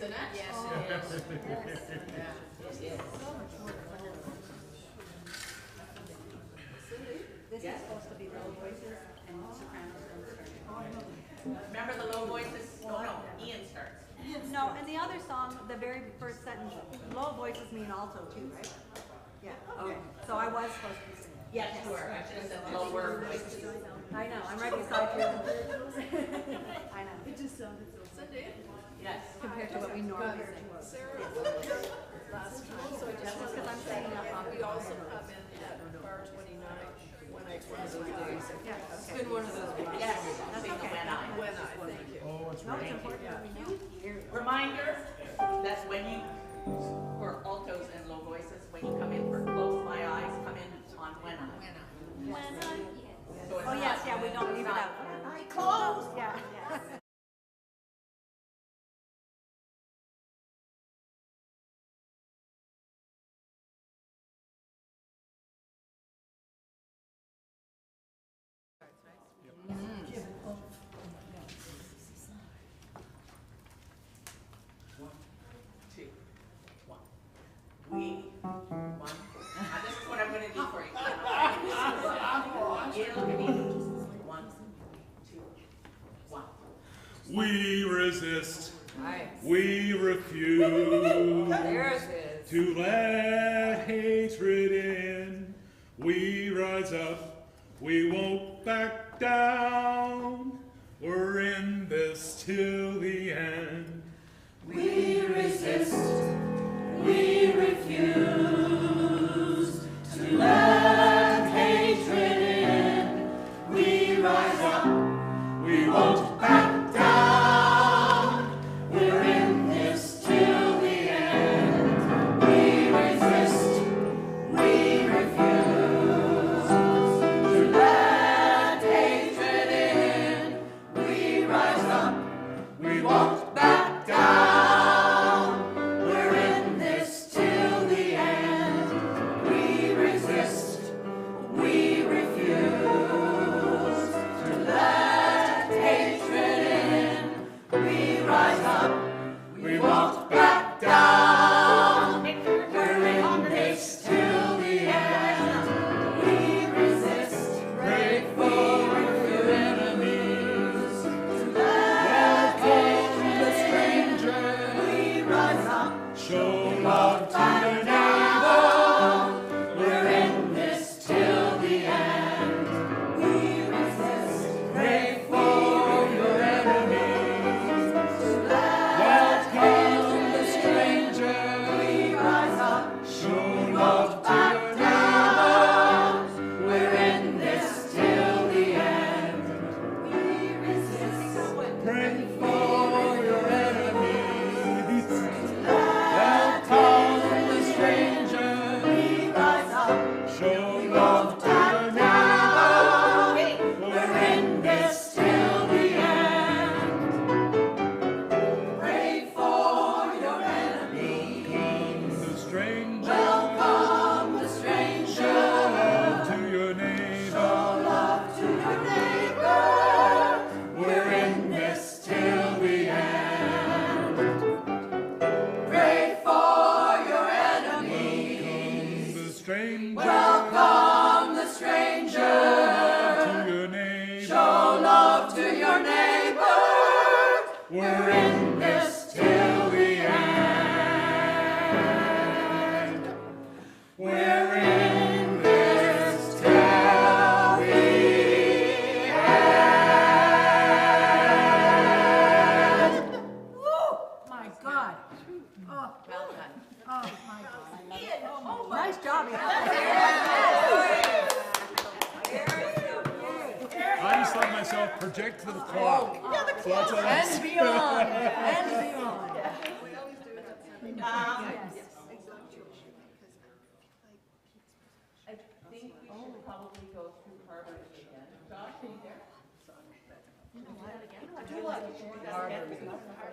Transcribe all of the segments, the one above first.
isn't it? Yes, Oh. it is. Yes. This is supposed to be low voices and sopranos don't start. Remember the low voices? Oh no, Ian starts. No, and the other song, the very first sentence, low voices mean alto too, right? Yeah, okay. So I was supposed to be singing. Yes, you are. I should have said lower voices. I know, I'm right beside you. I know. It just sounded so Cindy? Yes. Compared to what we normally sing. Sarah was here last time, so I just That's because I'm saying up on. we also come in at bar 29 when I one of those days. Yeah, It's okay. been one of those weeks. Yes. That's Sing the okay. when I. When I, thank you. Oh, it's No, it's right. important that we know. Reminder, that's when you, for altos and low voices, when you come in for close my eyes, come in on when I. So it's Oh, yes, not- yeah, we don't leave it out. I close. Yeah, yeah. Two, one. We, one. Now this is what I'm gonna do for you. Yeah, look at me. One, two, one. We resist. Nice. We refuse There it is. to let hatred in. We rise up. We won't back down. We're in this till the end. We resist, we refuse to let hatred in. We rise up, we won't back down. We're in this till the end. We resist, we refuse to let hatred in. We rise up, we won't back down. We're in this till the end. We resist, we refuse to let hatred in. We rise up, we won't back down. We're in this till the end. We resist, pray for your enemies. To let hatred the stranger. We rise up, Show love to your neighbor. We're in this till the end. We resist, pray for your enemies. Welcome the stranger. We rise up, show love to your neighbor. We're in this till the end. We resist, pray for your enemies. Welcome the stranger. We rise up, show love to your neighbor. We're in this till the end. Pray for your enemies. the stranger. Welcome the stranger. To your neighbor. Love to your neighbor. We're in this till the end. Pray for your enemies. The stranger. Welcome the stranger. To your neighbor. Show love to your neighbor. We're In this till the end. We're in this till the end. My God. Oh, Well done. oh, my God. Nice job, Ian. I just let myself project to the clock. So that's all I And beyond. And beyond. I think we should probably go through harmony again. Josh, are you there?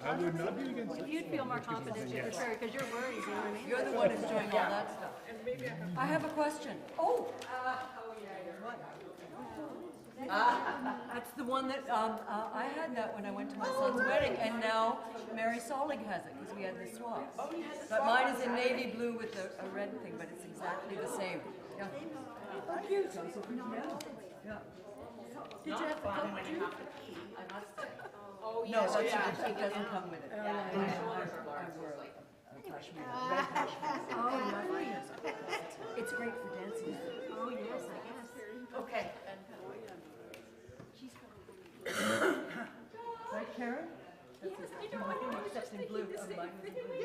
I would not be against it. You'd feel more confident, for sure, because you're worried, you know what I mean? You're the one who's doing all that stuff. I have a question. Oh, That's the one that, I had that when I went to my son's wedding, and now Mary Solig has it, because we had the swap. But mine is in navy blue with a red thing, but it's exactly the same. Yeah. Oh, cute. Yeah. Not fun when you have to pee, I must say. Oh, No, yes, that's, yeah. it doesn't come with it. Yeah, my shoulders are large, I so wear it's like, a cashmere, red cashmere. Oh, lovely. It's great for dancing. Oh, yes, I guess. okay. Right, Karen? Yes, I know. Except in blue. Oh, mine is in blue.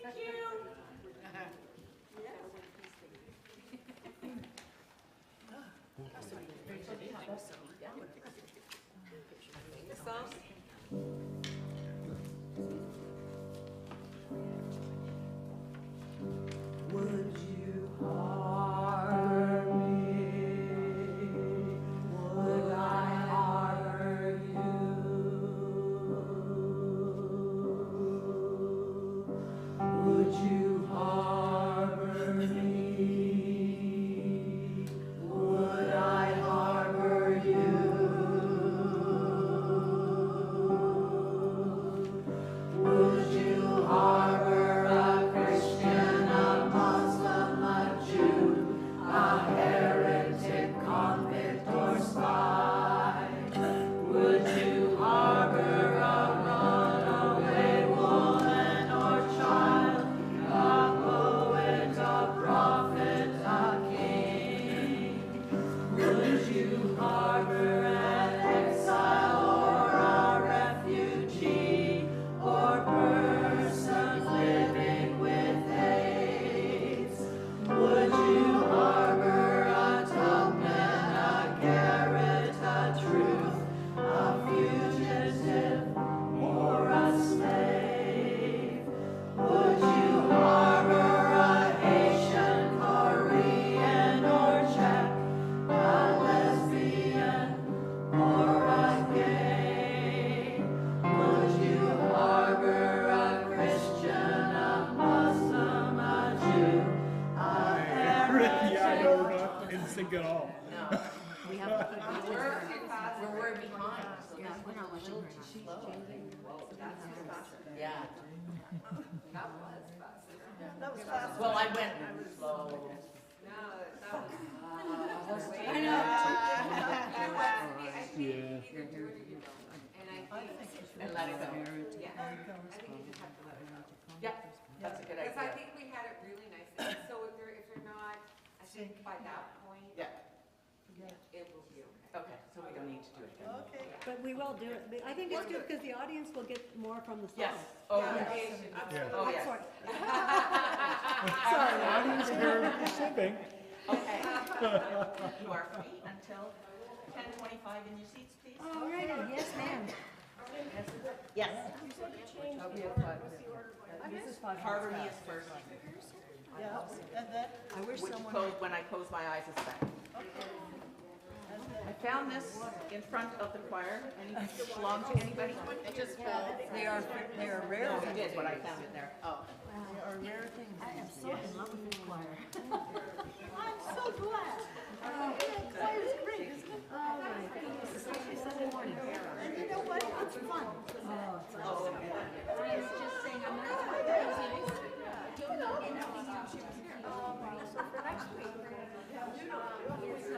Thank you. The song? Would you harbor me? Would I harbor you? Would you harbor me? Would I harbor you? Would you harbor a Christian, a Muslim, a Jew, a heretic, convict, or spy? Would you harbor a runaway woman or child, a poet, a prophet, a king? Would you harbor an exile or a refugee, or person living with AIDS? Would you harbor a Tubman, a Garrett, a Truth, a fugitive, or a slave? Would you harbor a Haitian, Korean, or Czech, a lesbian, or a gay? Would you harbor a Christian, a Muslim, a Jew, a heretic? Yeah, I know we're not in sync at all. No, We have to keep we're behind, so Yeah, we're not listening very much. whoa, that's fast. Yeah. That was fast. Well, I went slow. I know. Yeah. And let it go. Yeah, that's a good Because I idea. think we had it really nice, so if you're not, I think by that point, Yeah, it will be okay. okay, so we don't need to do it again. Okay. But we will do it. I think it's good because the audience will get more from the song. Yes, oh, Yeah, yes. Yeah. Oh, yes. Sorry. Audience here sipping. Okay. You are free until 10:25 in your seats, please. All righty, yes, ma'am. Yes. Oh, we have 5 minutes. This is 5 Harbor me minutes is first. Yeah, and then, past. I wish Which someone. when I close my eyes is second. I found this in front of the choir. Any belong to anybody? It just fell. They are rare. No, it did, but I found it there. Oh. They are rare things. I am so in love with this choir. I'm so glad. Choir is great, isn't it? Oh, my goodness, especially Sunday morning. And you know what? It's fun. Oh, it's Oh, okay. just saying, I'm not. For next week. It's,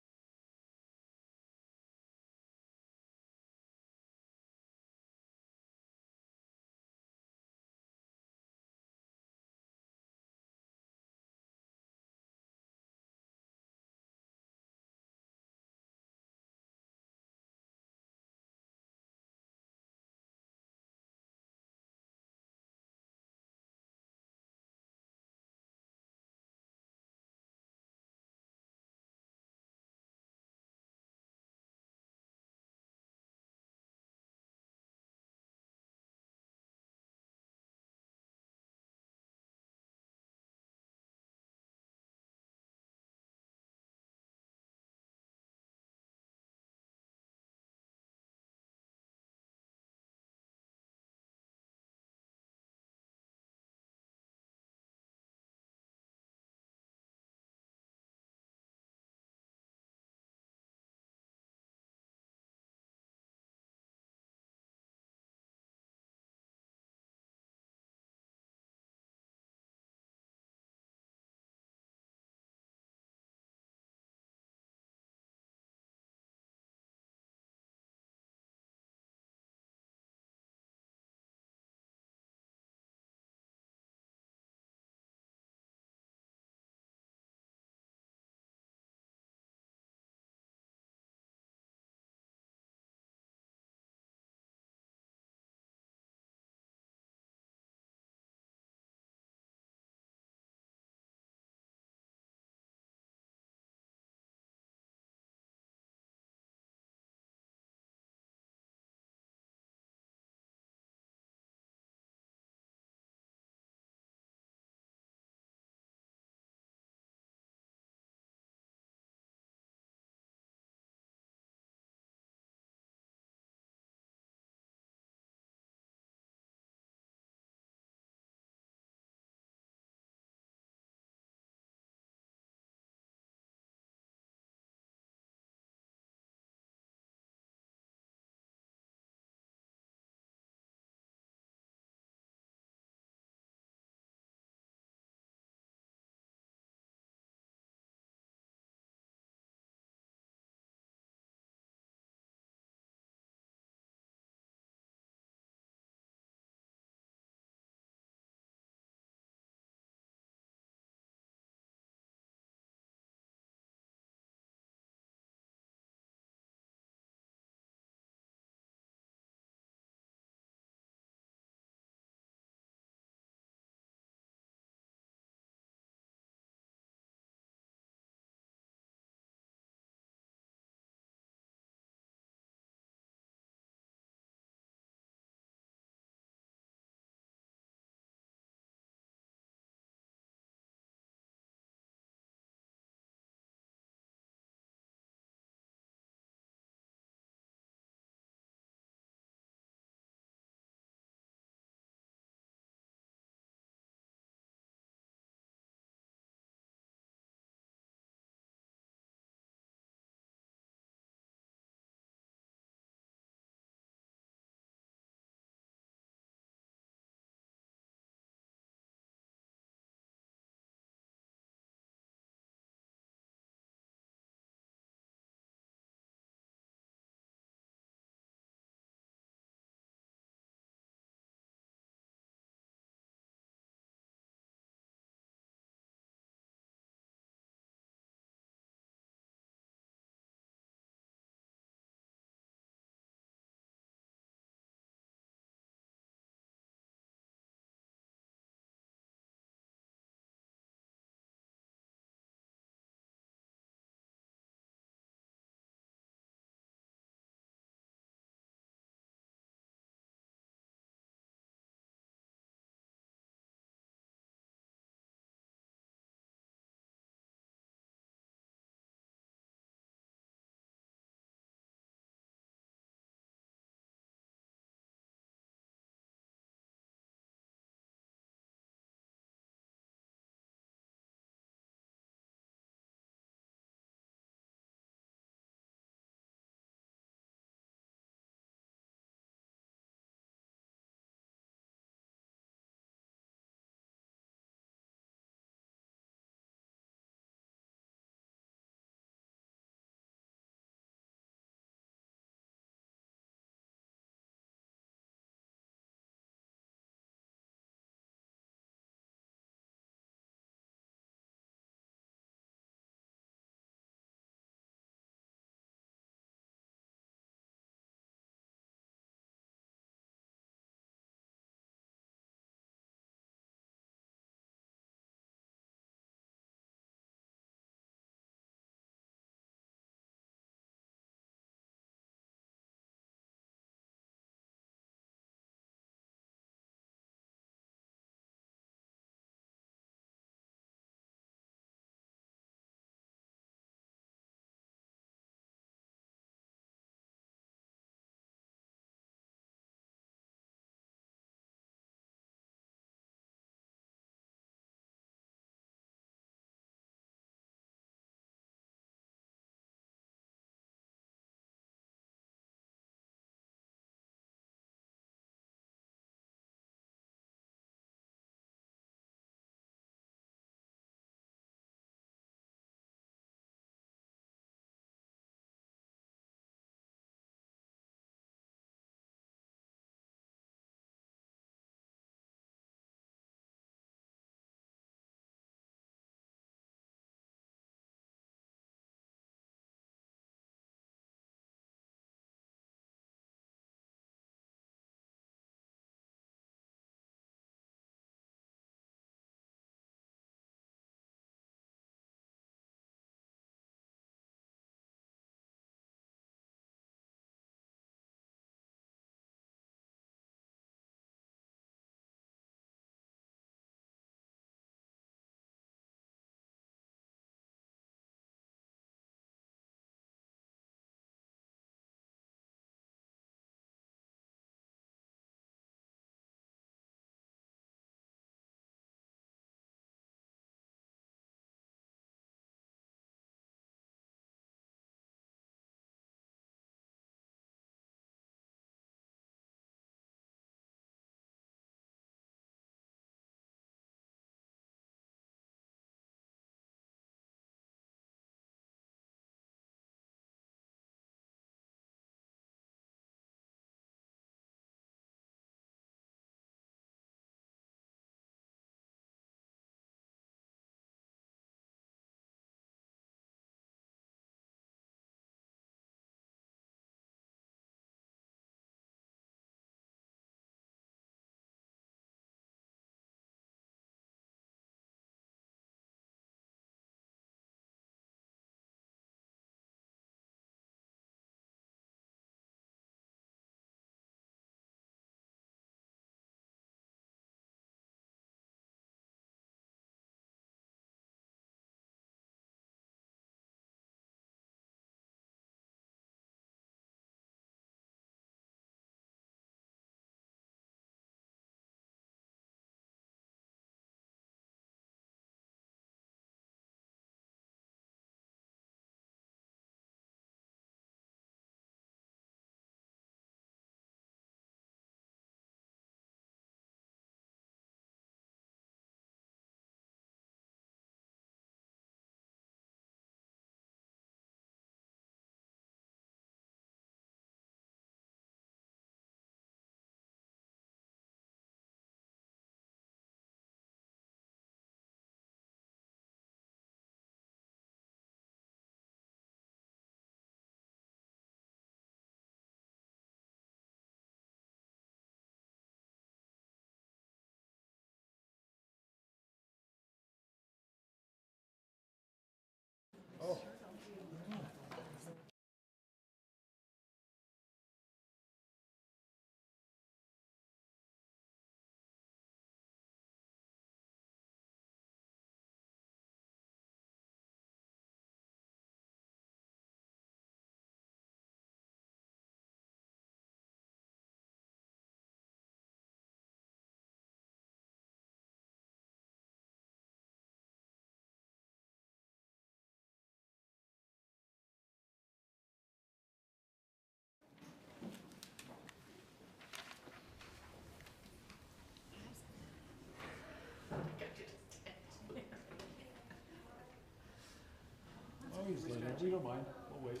Please, Lydia, we don't mind. We'll wait.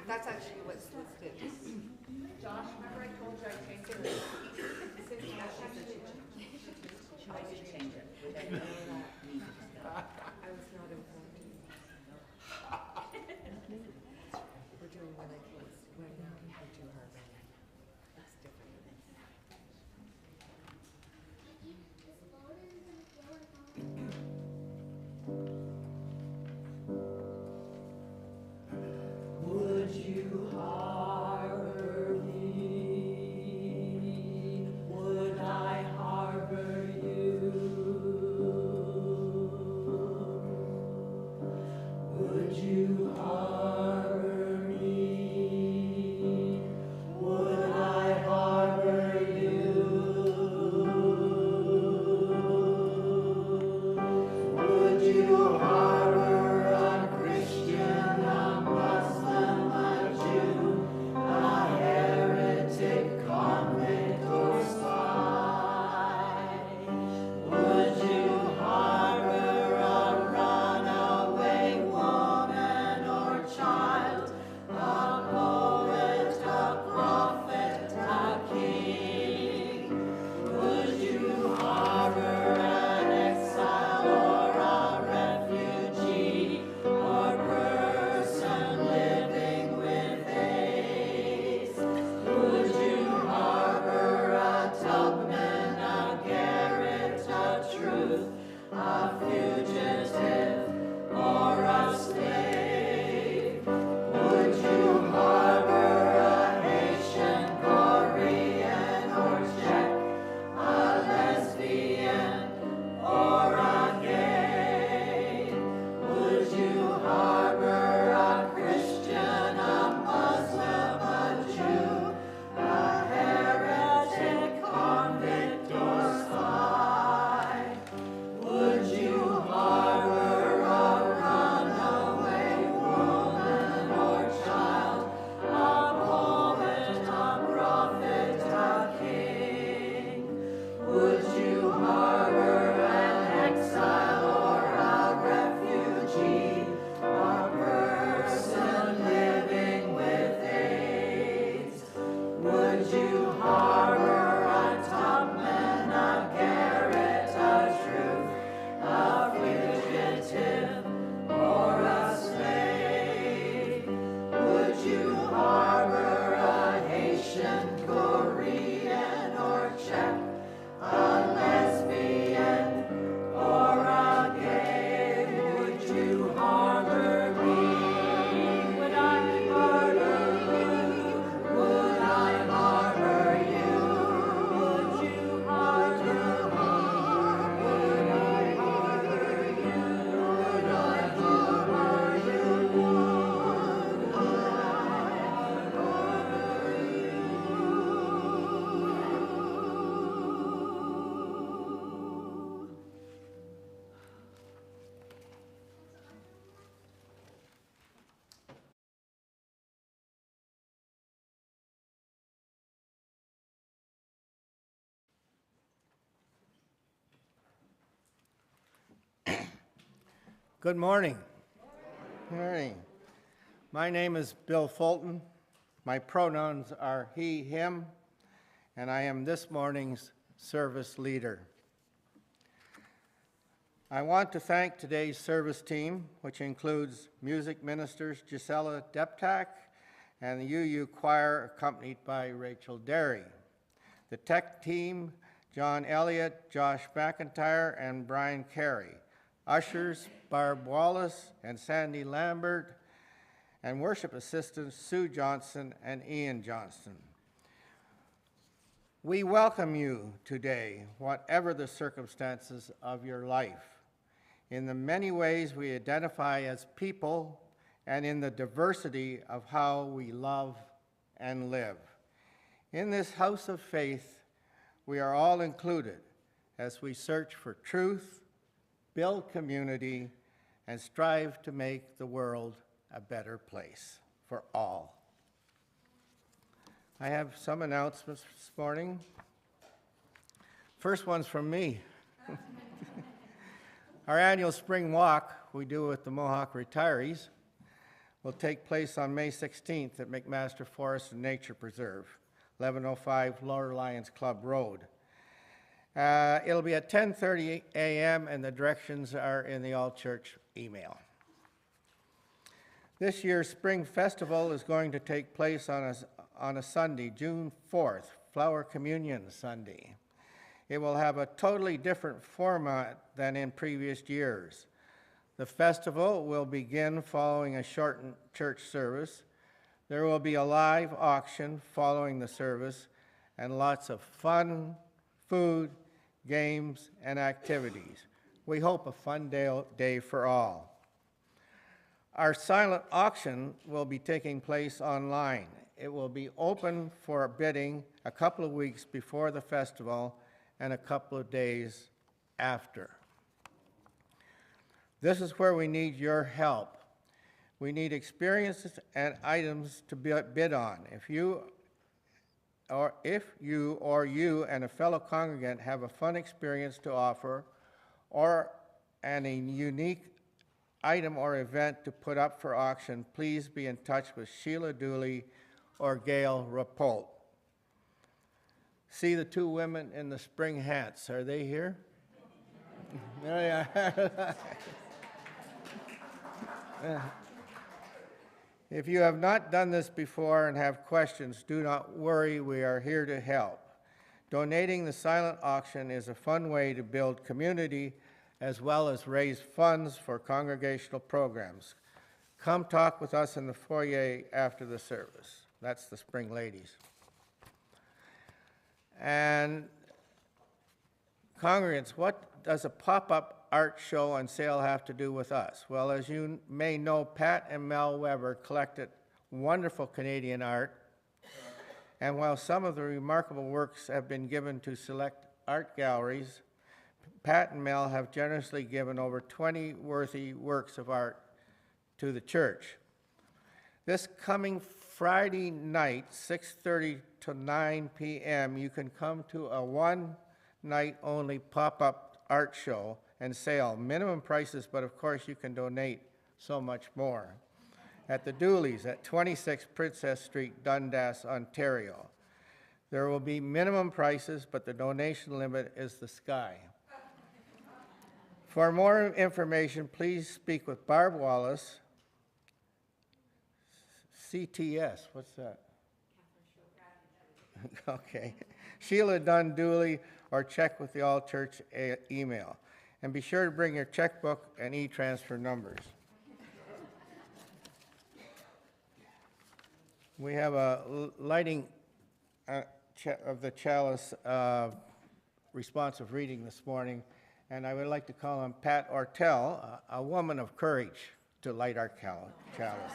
That's actually what's listed. Josh, remember I told you I changed it? I did change it. I was not informed. We're doing when I close, when I do her. It's different. Would you harbor me? Would I harbor you? Would you harbor me? Would I harbor you? Would you harbor a Christian, a Muslim, a Jew, a heretic, convict, or spy? Would you harbor a runaway woman or child, a poet, a prophet, a king? Would you harbor an exile or a refugee or person living with AIDS? Would you harbor a Tubman, a Garrett, a Truth, a fugitive, or a slave? Would you harbor a Haitian, Korean, or Czech, a lesbian, or a gay? Would you harbor a Christian, a Muslim, a Jew, a heretic, convict, or spy? Would you harbor a runaway woman or child, a poet, a prophet, a king? Would you harbor an exile or a refugee, a person living with AIDS? Would you harbor a Tubman, a Garrett, a Truth, a fugitive, or a slave? Would you harbor a Haitian, Korean, or Czech, a lesbian, or a gay? Would you harbor me? Would I harbor you? Would I harbor you? Would you harbor me? Would I harbor you? Would I harbor you? Would I harbor you? Good morning. Good morning. My name is Bill Fulton. My pronouns are he, him, and I am this morning's service leader. I want to thank today's service team, which includes music ministers Gisela Deptak and the UU Choir accompanied by Rachel Derry. The tech team, John Elliott, Josh McIntyre, and Brian Carey. Ushers, Barb Wallace and Sandy Lambert, and worship assistants Sue Johnson and Ian Johnston. We welcome you today, whatever the circumstances of your life. in the many ways we identify as people and in the diversity of how we love and live. In this house of faith, we are all included as we search for truth, build community, and strive to make the world a better place for all. I have some announcements this morning. First one's from me. Our annual spring walk we do with the Mohawk retirees will take place on May 16th at McMaster Forest and Nature Preserve, 1105 Lower Lions Club Road. It'll be at 10:30 a.m. and the directions are in the all-church email. This year's Spring Festival is going to take place on a Sunday, June 4th, Flower Communion Sunday. It will have a totally different format than in previous years. The festival will begin following a shortened church service. There will be a live auction following the service and lots of fun, food, games, and activities. We hope a fun day for all. Our silent auction will be taking place online. It will be open for bidding a couple of weeks before the festival and a couple of days after. This is where we need your help. We need experiences and items to bid on. If you and a fellow congregant have a fun experience to offer or a unique item or event to put up for auction, please be in touch with Sheila Dooley or Gail Rapolt. See the two women in the spring hats. Are they here? There they are. If you have not done this before and have questions, do not worry, we are here to help. Donating the silent auction is a fun way to build community as well as raise funds for congregational programs. Come talk with us in the foyer after the service. That's the Spring Ladies. And congregants, what does a pop-up art show and sale have to do with us? Well, as you may know, Pat and Mel Weber collected wonderful Canadian art, and while some of the remarkable works have been given to select art galleries, Pat and Mel have generously given over 20 worthy works of art to the church. This coming Friday night, 6:30 to 9 p.m., you can come to a one-night-only pop-up art show and sale. Minimum prices, but of course you can donate so much more. At the Dooleys at 26 Princess Street, Dundas, Ontario. There will be minimum prices, but the donation limit is the sky. For more information, please speak with Barb Wallace, CTS, what's that? Okay. Sheila Dunn Dooley, or check with the all-church email. And be sure to bring your checkbook and e-transfer numbers. We have a lighting of the chalice responsive reading this morning, and I would like to call on Pat Ortel, a woman of courage, to light our chalice.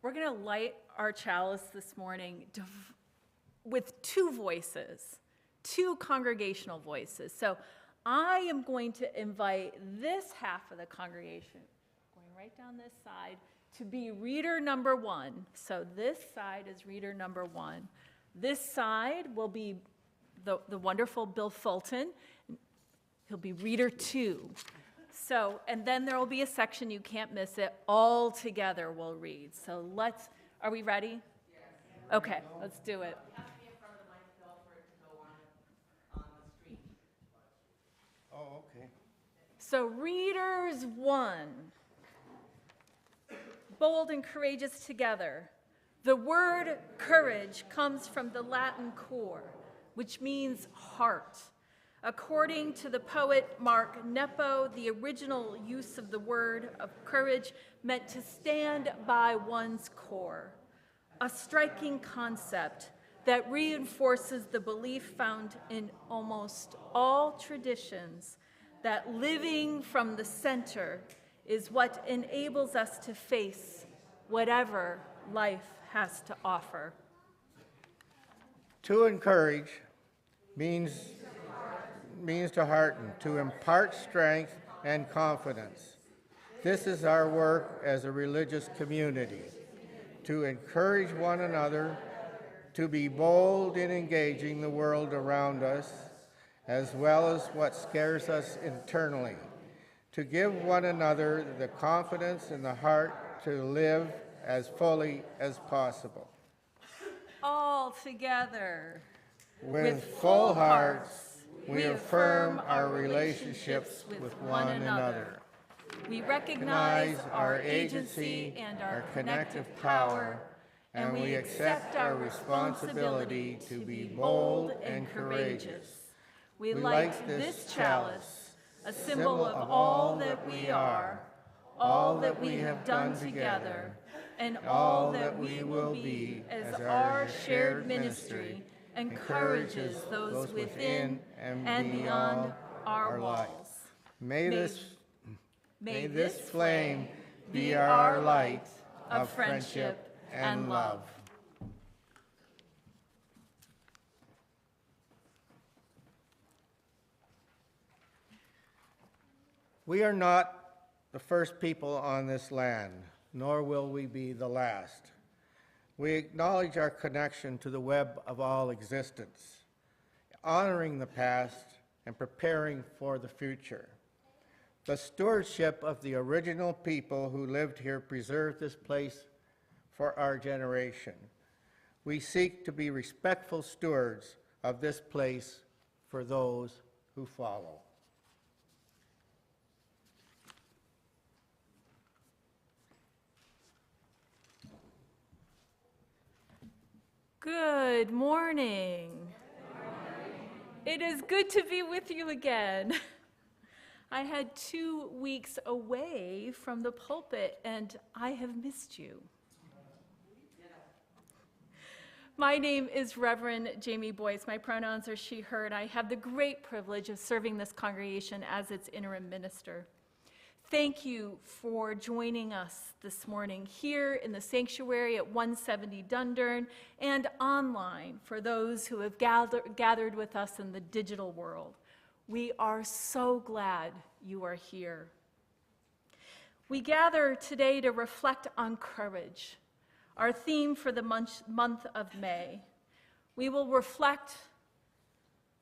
We're going to light our chalice this morning with two voices, two congregational voices. So I am going to invite this half of the congregation, going right down this side, to be reader number one. So this side is reader number one. This side will be the wonderful Bill Fulton. He'll be reader two. So, and then there will be a section, you can't miss it, all together we'll read. So are we ready? Yes. Okay, let's do it. Oh, okay. So readers one, bold and courageous together. The word courage comes from the Latin cor, which means heart. According to the poet Mark Nepo, the original use of the word of courage meant to stand by one's core. A striking concept, that reinforces the belief found in almost all traditions that living from the center is what enables us to face whatever life has to offer. To encourage means to hearten, to impart strength and confidence. This is our work as a religious community, to encourage one another, to be bold in engaging the world around us, as well as what scares us internally, to give one another the confidence in the heart to live as fully as possible. All together. With full hearts, we affirm our relationships with one another. We recognize our agency and our connective power, and we accept our responsibility to be bold and courageous. We light this chalice, a symbol of all that we are, all that we have done together, and all that we will be as our shared ministry encourages those within and beyond our walls. May this flame be our light of friendship and love. We are not the first people on this land, nor will we be the last. We acknowledge our connection to the web of all existence, honoring the past and preparing for the future. The stewardship of the original people who lived here preserved this place for our generation. We seek to be respectful stewards of this place for those who follow. Good morning. It is good to be with you again. I had 2 weeks away from the pulpit, and I have missed you. My name is Reverend Jamie Boyce. My pronouns are she, her, and I have the great privilege of serving this congregation as its interim minister. Thank you for joining us this morning here in the sanctuary at 170 Dundurn and online for those who have gathered with us in the digital world. We are so glad you are here. We gather today to reflect on courage, our theme for the month of May. We will reflect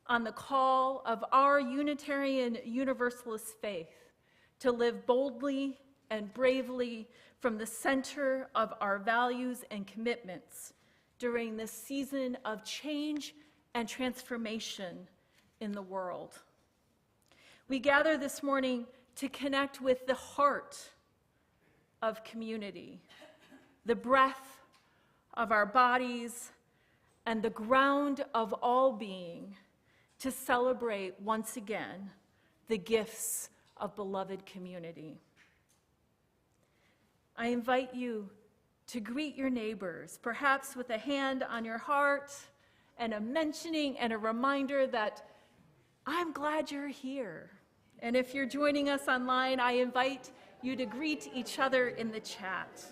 on the call of our Unitarian Universalist faith to live boldly and bravely from the center of our values and commitments during this season of change and transformation in the world. We gather this morning to connect with the heart of community, the breath of our bodies, and the ground of all being, to celebrate once again the gifts of beloved community. I invite you to greet your neighbors, perhaps with a hand on your heart and a mentioning and a reminder that I'm glad you're here. And if you're joining us online, I invite you to greet each other in the chat.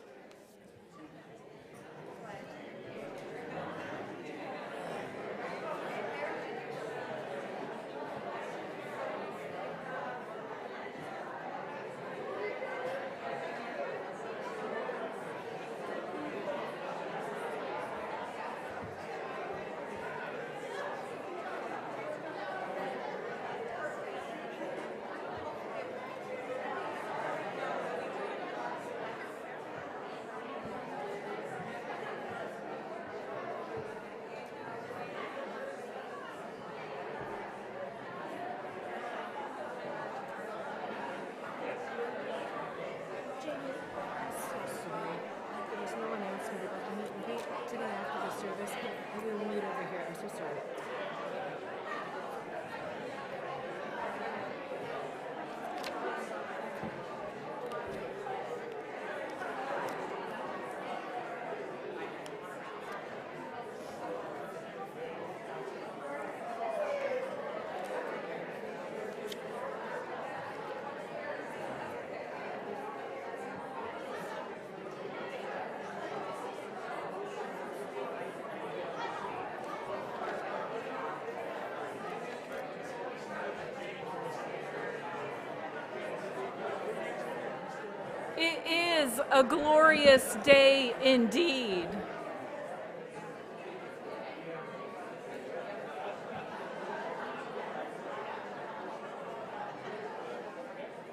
is a glorious day indeed.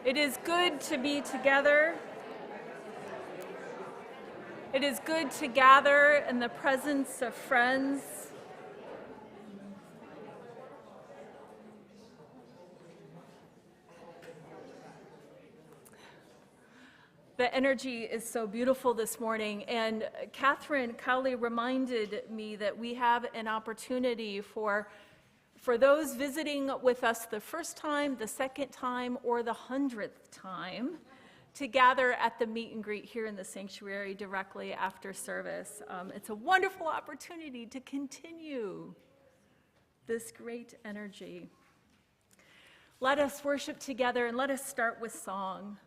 It is good to be together. It is good to gather in the presence of friends. The energy is so beautiful this morning, and Catherine Cowley reminded me that we have an opportunity for those visiting with us the first time, the second time, or the 100th time to gather at the meet and greet here in the sanctuary directly after service. It's a wonderful opportunity to continue this great energy. Let us worship together, and let us start with song.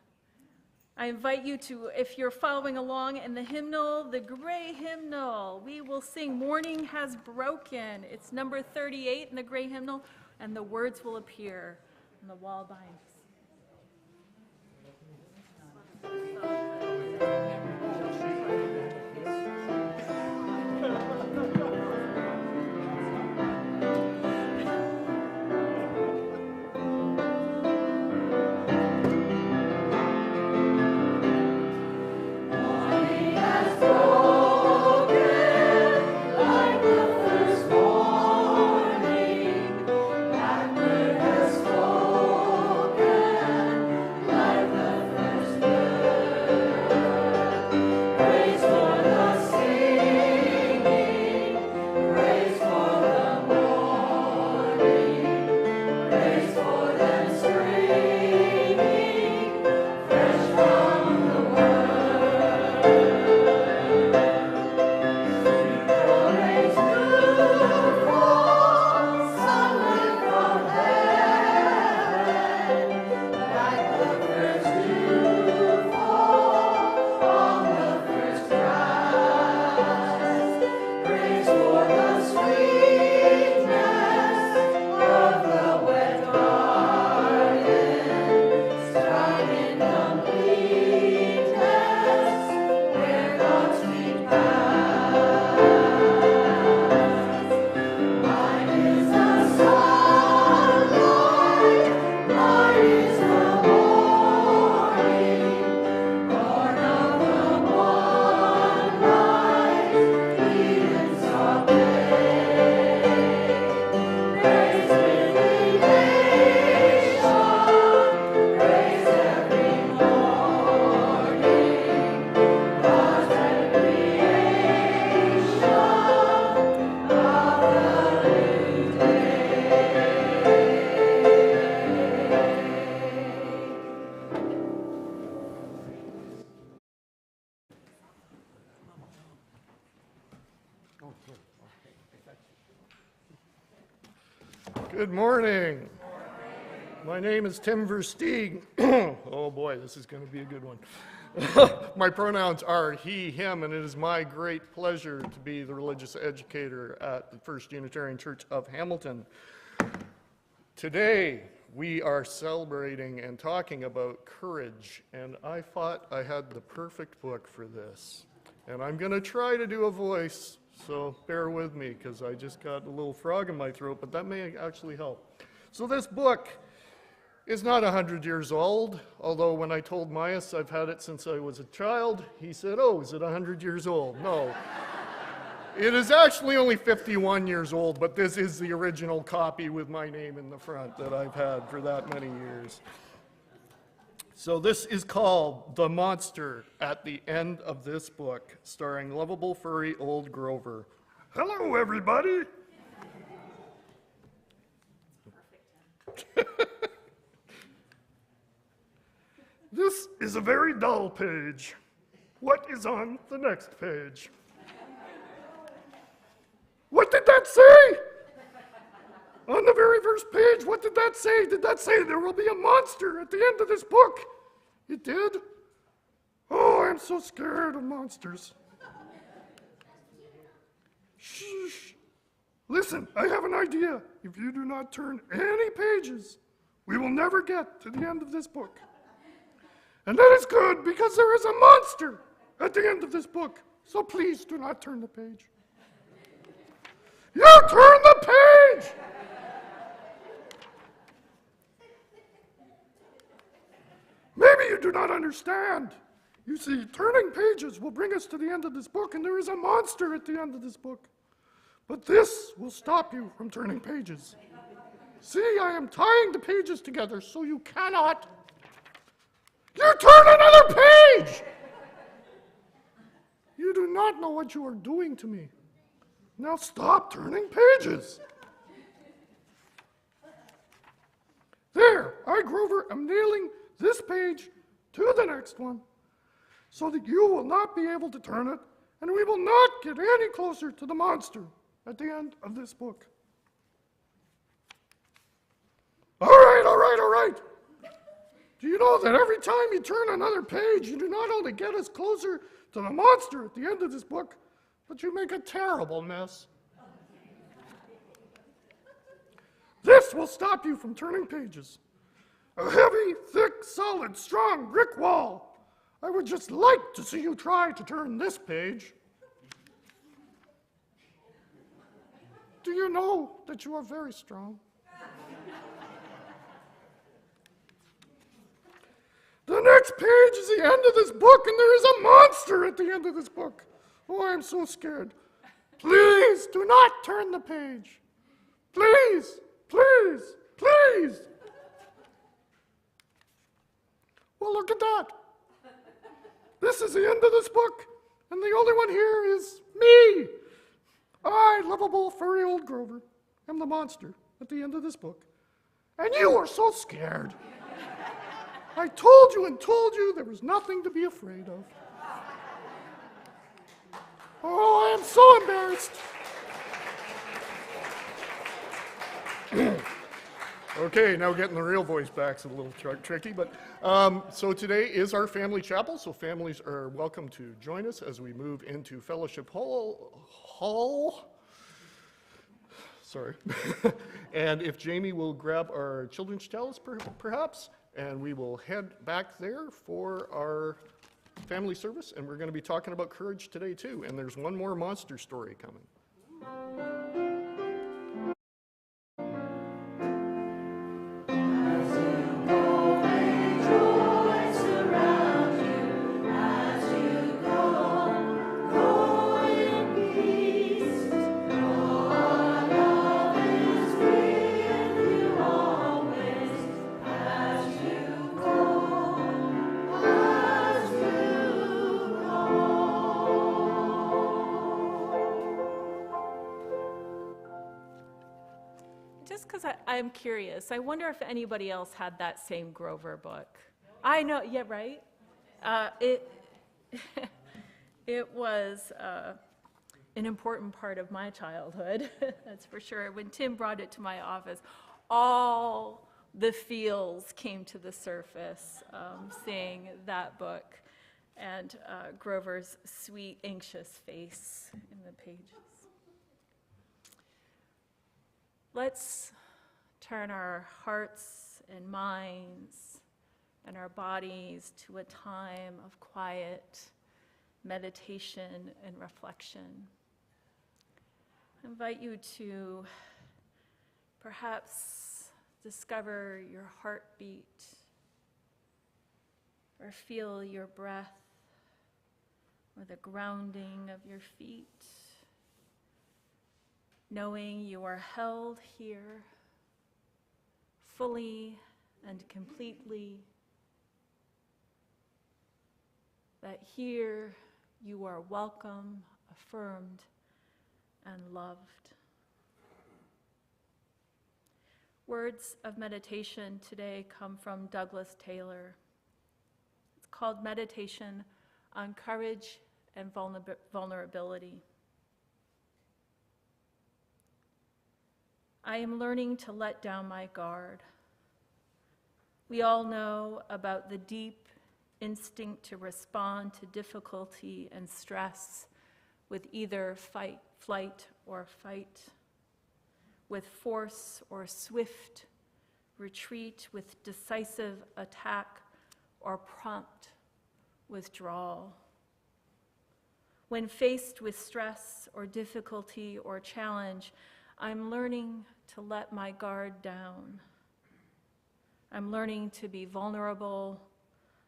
I invite you to, if you're following along in the hymnal, the gray hymnal, we will sing Morning Has Broken. It's number 38 in the gray hymnal, and the words will appear on the wall behind us. Good morning. My name is Tim Versteeg. Oh boy, this is going to be a good one. My pronouns are he, him, and it is my great pleasure to be the religious educator at the First Unitarian Church of Hamilton. Today, we are celebrating and talking about courage, and I thought I had the perfect book for this. And I'm going to try to do a voice, so bear with me, because I just got a little frog in my throat, but that may actually help. So this book is not 100 years old, although when I told Myas I've had it since I was a child, he said, oh, is it 100 years old? No. It is actually only 51 years old, but this is the original copy with my name in the front that I've had for that many years. So this is called The Monster at the End of This Book, starring lovable furry old Grover. Hello, everybody. This is a very dull page. What is on the next page? What did that say? On the very first page, what did that say? Did that say there will be a monster at the end of this book? It did? Oh, I'm so scared of monsters. Shh. Listen, I have an idea. If you do not turn any pages, we will never get to the end of this book. And that is good because there is a monster at the end of this book. So please do not turn the page. You turn the page! Maybe you do not understand. You see, turning pages will bring us to the end of this book, and there is a monster at the end of this book. But this will stop you from turning pages. See, I am tying the pages together so you cannot. You turn another page! You do not know what you are doing to me. Now stop turning pages. There, I, Grover, am nailing this page to the next one so that you will not be able to turn it, and we will not get any closer to the monster at the end of this book. All right, all right, all right. Do you know that every time you turn another page, you do not only get us closer to the monster at the end of this book, but you make a terrible mess? This will stop you from turning pages. A heavy, thick, solid, strong brick wall. I would just like to see you try to turn this page. Do you know that you are very strong? The next page is the end of this book, and there is a monster at the end of this book. Oh, I'm so scared. Please do not turn the page. Please, please, please. Well, look at that. This is the end of this book, and the only one here is me. I, lovable, furry old Grover, am the monster at the end of this book. And you are so scared. I told you and told you there was nothing to be afraid of. Oh, I am so embarrassed. Okay, now getting the real voice back is a little tricky, but so today is our family chapel, so families are welcome to join us as we move into Fellowship Hall. Sorry. And if Jamie will grab our children's chalice, perhaps, and we will head back there for our family service, and we're going to be talking about courage today too, and there's one more monster story coming. Just because I'm curious, I wonder if anybody else had that same Grover book. I know, yeah, right? It was an important part of my childhood, that's for sure. When Tim brought it to my office, all the feels came to the surface seeing that book and Grover's sweet, anxious face in the pages. Let's turn our hearts and minds and our bodies to a time of quiet meditation and reflection. I invite you to perhaps discover your heartbeat or feel your breath or the grounding of your feet, knowing you are held here fully and completely, that here you are welcome, affirmed, and loved. Words of meditation today come from Douglas Taylor. It's called Meditation on Courage and Vulnerability. I am learning to let down my guard. We all know about the deep instinct to respond to difficulty and stress with either fight, flight, or fight, with force or swift retreat, with decisive attack or prompt withdrawal. When faced with stress or difficulty or challenge, I'm learning to let my guard down. I'm learning to be vulnerable.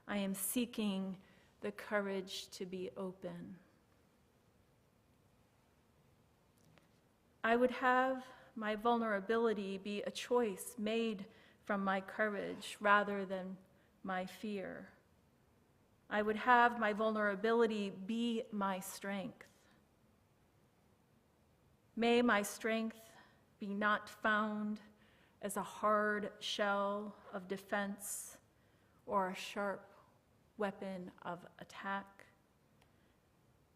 I am seeking the courage to be open. I would have my vulnerability be a choice made from my courage rather than my fear. I would have my vulnerability be my strength. May my strength be not found as a hard shell of defense or a sharp weapon of attack.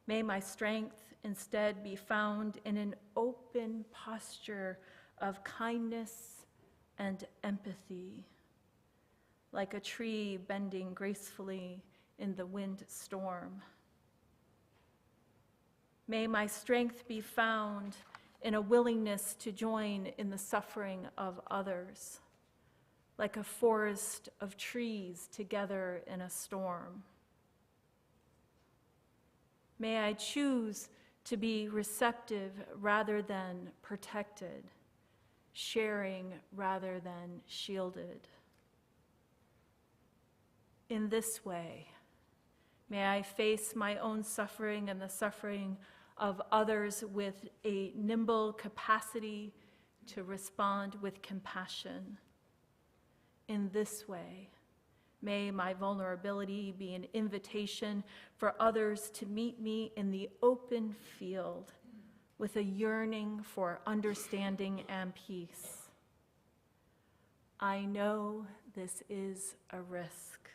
May my strength instead be found in an open posture of kindness and empathy, like a tree bending gracefully in the windstorm. May my strength be found in a willingness to join in the suffering of others, like a forest of trees together in a storm. May I choose to be receptive rather than protected, sharing rather than shielded. In this way, may I face my own suffering and the suffering of others with a nimble capacity to respond with compassion. In this way, may my vulnerability be an invitation for others to meet me in the open field with a yearning for understanding and peace. I know this is a risk.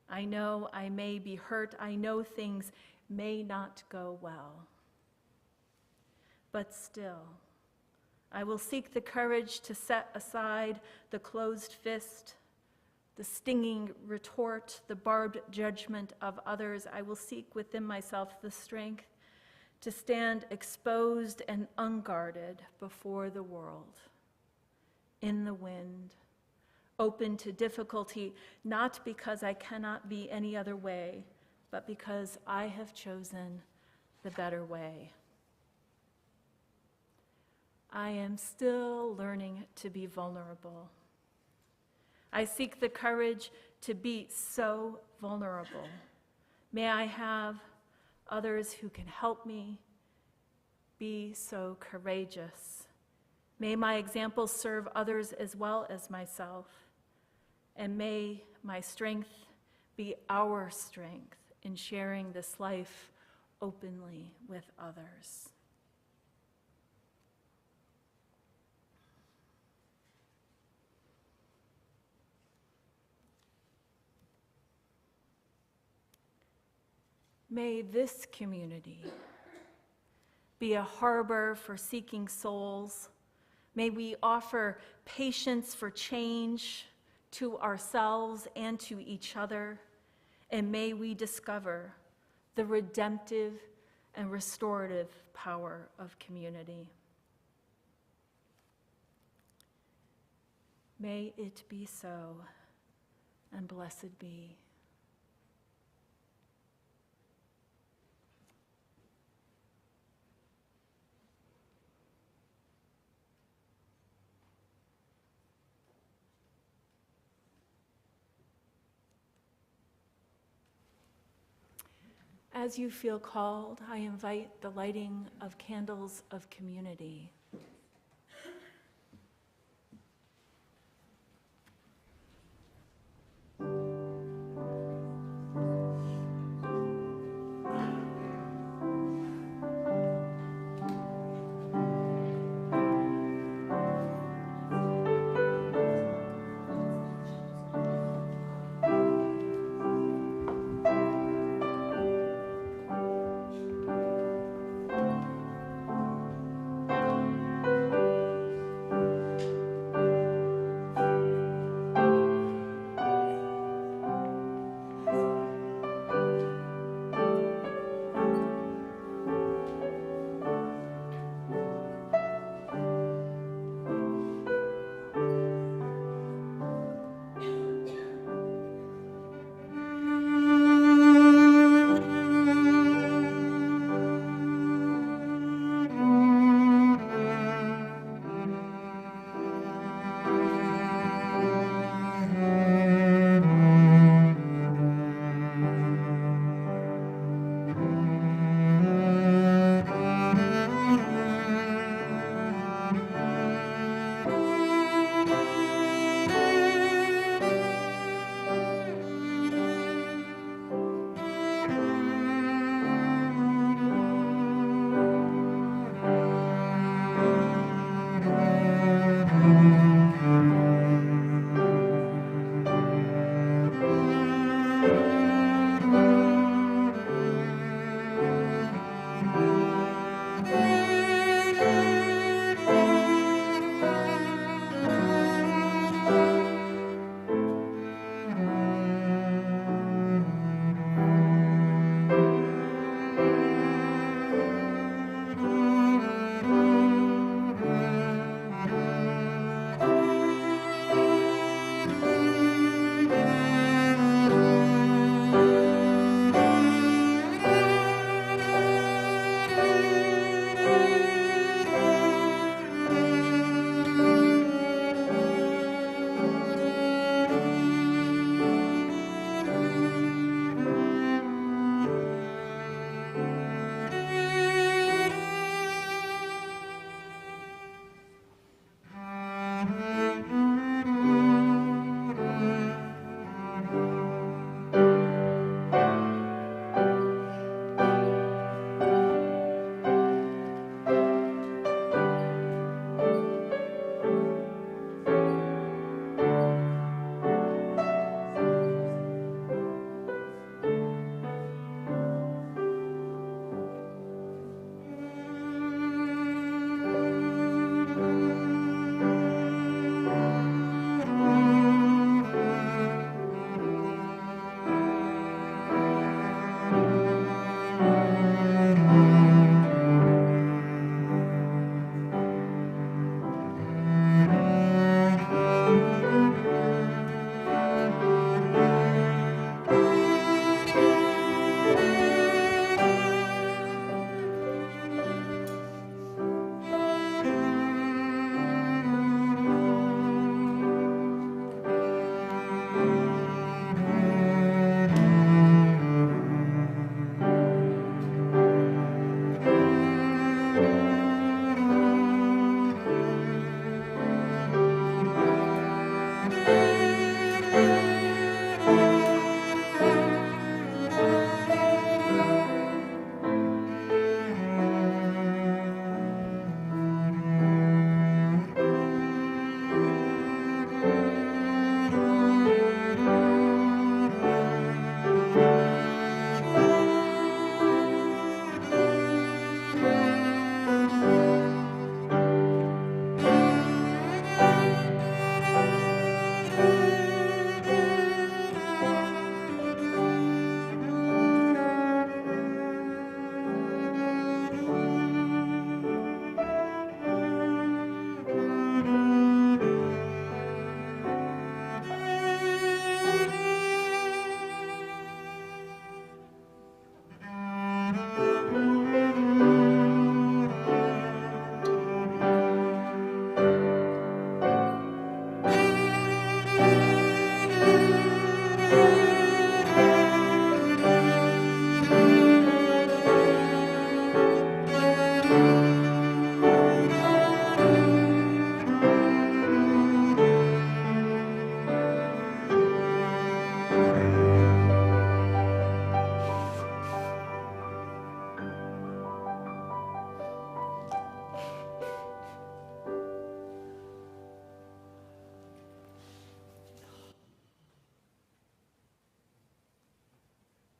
I know I may be hurt. I know things may not go well. But still, I will seek the courage to set aside the closed fist, the stinging retort, the barbed judgment of others. I will seek within myself the strength to stand exposed and unguarded before the world, in the wind, open to difficulty, not because I cannot be any other way, but because I have chosen the better way. I am still learning to be vulnerable. I seek the courage to be so vulnerable. May I have others who can help me be so courageous. May my example serve others as well as myself. And may my strength be our strength in sharing this life openly with others. May this community be a harbor for seeking souls. May we offer patience for change to ourselves and to each other. And may we discover the redemptive and restorative power of community. May it be so, and blessed be. As you feel called, I invite the lighting of candles of community.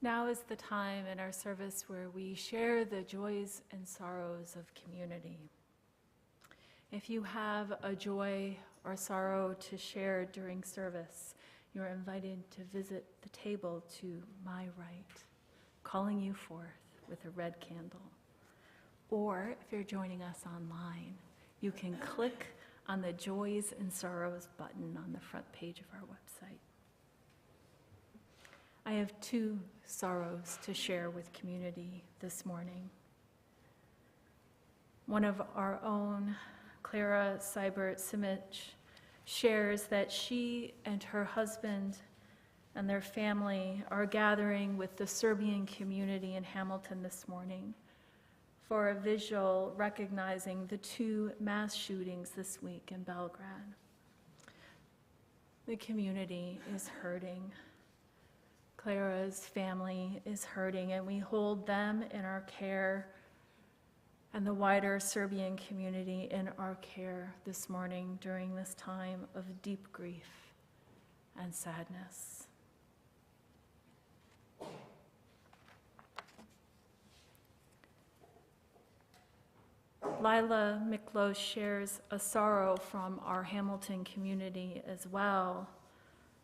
Now is the time in our service where we share the joys and sorrows of community. If you have a joy or sorrow to share during service, you're invited to visit the table to my right, calling you forth with a red candle. Or if you're joining us online, you can click on the Joys and Sorrows button on the front page of our website. I have 2 sorrows to share with community this morning. One of our own, Clara Seibert-Simic, shares that she and her husband and their family are gathering with the Serbian community in Hamilton this morning for a vigil recognizing the 2 mass shootings this week in Belgrade. The community is hurting. Clara's family is hurting, and we hold them in our care and the wider Serbian community in our care this morning during this time of deep grief and sadness. Lila Miklos shares a sorrow from our Hamilton community as well,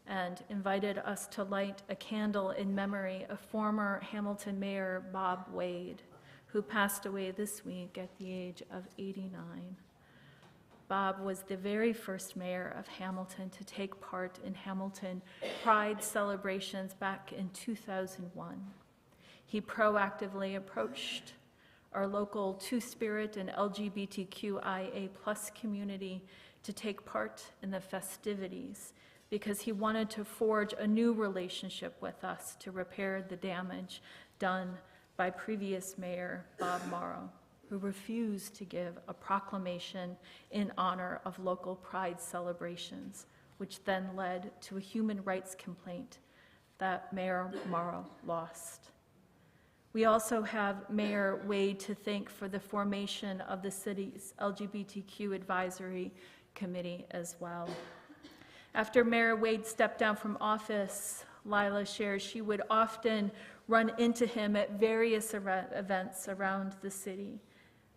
and invited us to light a candle in memory of former Hamilton Mayor Bob Wade, who passed away this week at the age of 89. Bob was the very first mayor of Hamilton to take part in Hamilton Pride celebrations back in 2001. He proactively approached our local Two-Spirit and LGBTQIA+ community to take part in the festivities because he wanted to forge a new relationship with us to repair the damage done by previous Mayor Bob Morrow, who refused to give a proclamation in honor of local pride celebrations, which then led to a human rights complaint that Mayor Morrow lost. We also have Mayor Wade to thank for the formation of the city's LGBTQ Advisory Committee as well. After Mayor Wade stepped down from office, Lila shares she would often run into him at various events around the city,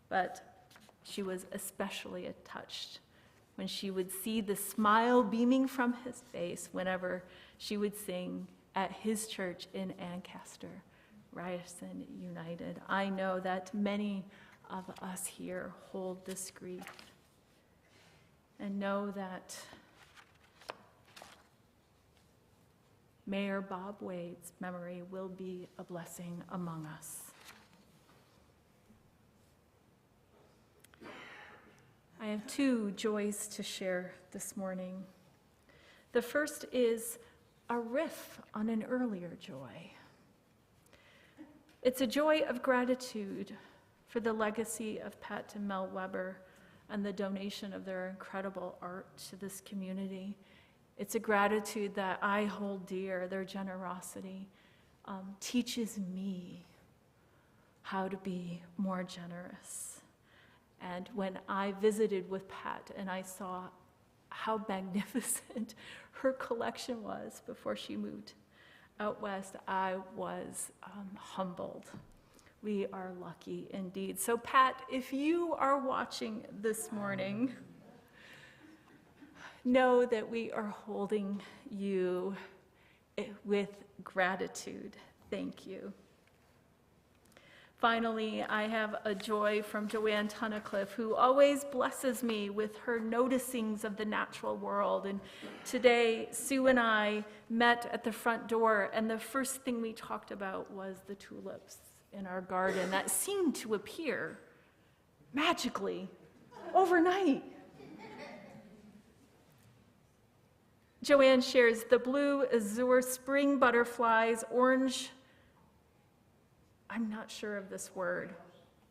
but she was especially touched when she would see the smile beaming from his face whenever she would sing at his church in Ancaster, Ryerson United. I know that many of us here hold this grief and know that Mayor Bob Wade's memory will be a blessing among us. I have 2 joys to share this morning. The first is a riff on an earlier joy. It's a joy of gratitude for the legacy of Pat and Mel Weber and the donation of their incredible art to this community. It's a gratitude that I hold dear. Their generosity teaches me how to be more generous. And when I visited with Pat and I saw how magnificent her collection was before she moved out west, I was humbled. We are lucky indeed. So Pat, if you are watching this morning, know that we are holding you with gratitude. Thank you. Finally, I have a joy from Joanne Tunnicliffe, who always blesses me with her noticings of the natural world. And today, Sue and I met at the front door, and the first thing we talked about was the tulips in our garden that seemed to appear magically overnight. Joanne shares the blue azure spring butterflies, orange, I'm not sure of this word,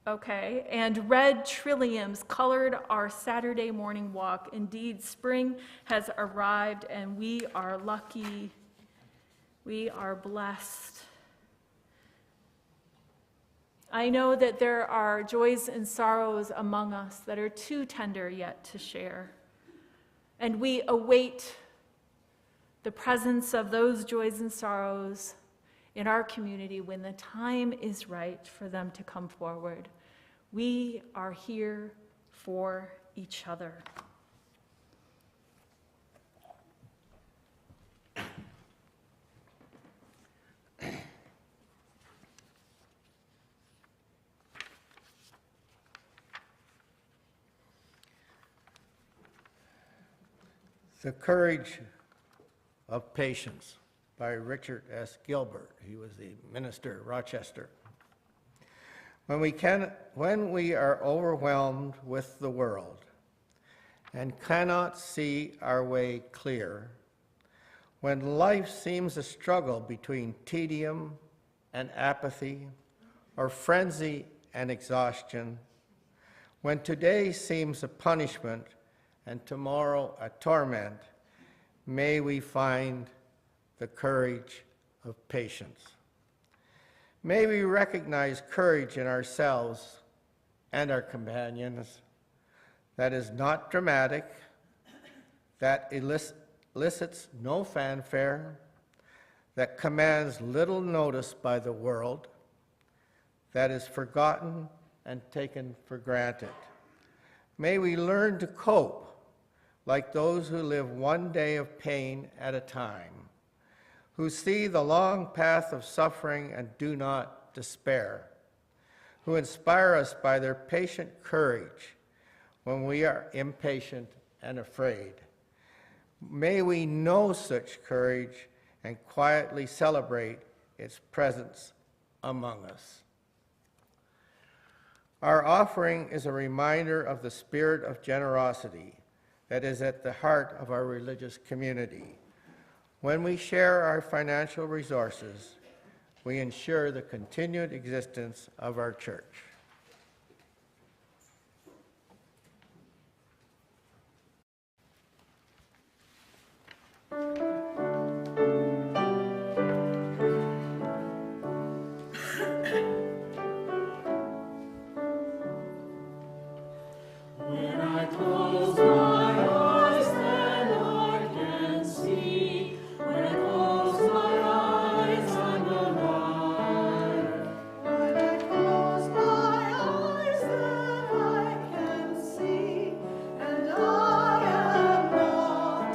okay, and red trilliums colored our Saturday morning walk. Indeed, spring has arrived and we are lucky, we are blessed. I know that there are joys and sorrows among us that are too tender yet to share, and we await the presence of those joys and sorrows in our community when the time is right for them to come forward. We are here for each other. The Courage of Patience by Richard S. Gilbert. He was the minister of Rochester. When we are overwhelmed with the world and cannot see our way clear, when life seems a struggle between tedium and apathy, or frenzy and exhaustion, when today seems a punishment and tomorrow a torment, may we find the courage of patience. May we recognize courage in ourselves and our companions that is not dramatic, that elicits no fanfare, that commands little notice by the world, that is forgotten and taken for granted. May we learn to cope like those who live one day of pain at a time, who see the long path of suffering and do not despair, who inspire us by their patient courage when we are impatient and afraid. May we know such courage and quietly celebrate its presence among us. Our offering is a reminder of the spirit of generosity that is at the heart of our religious community. When we share our financial resources, we ensure the continued existence of our church. When I close my eyes, then I can see. When I close my eyes, I'm alive. When I close my eyes, then I can see, and I am not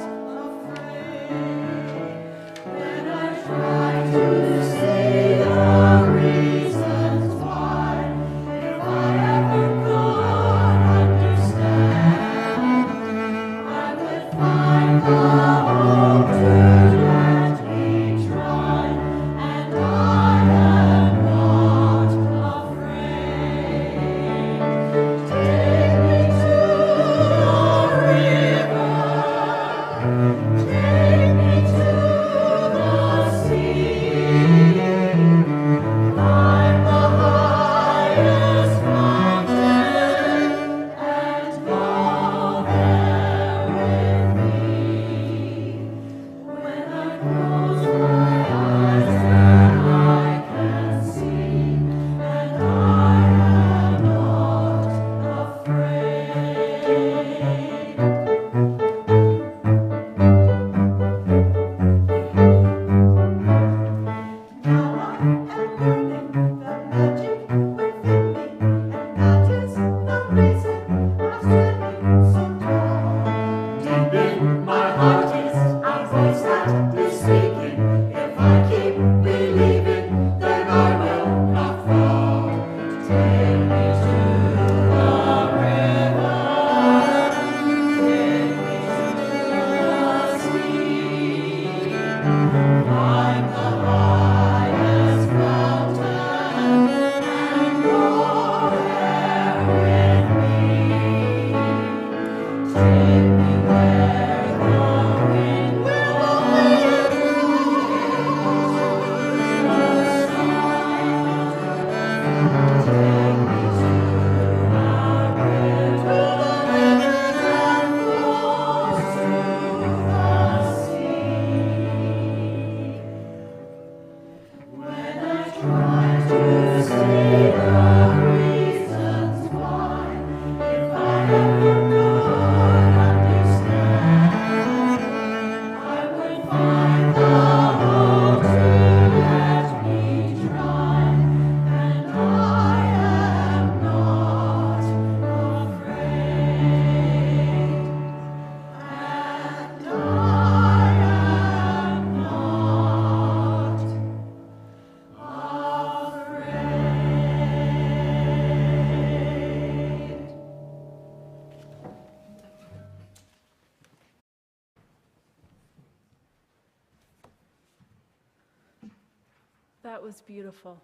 afraid. When I try to see the reasons why, if I ever could understand, I would find the hope to let me try, and I am not afraid. Take me to the river, take me to the sea, climb the highest mountain, and go there with me. That was beautiful.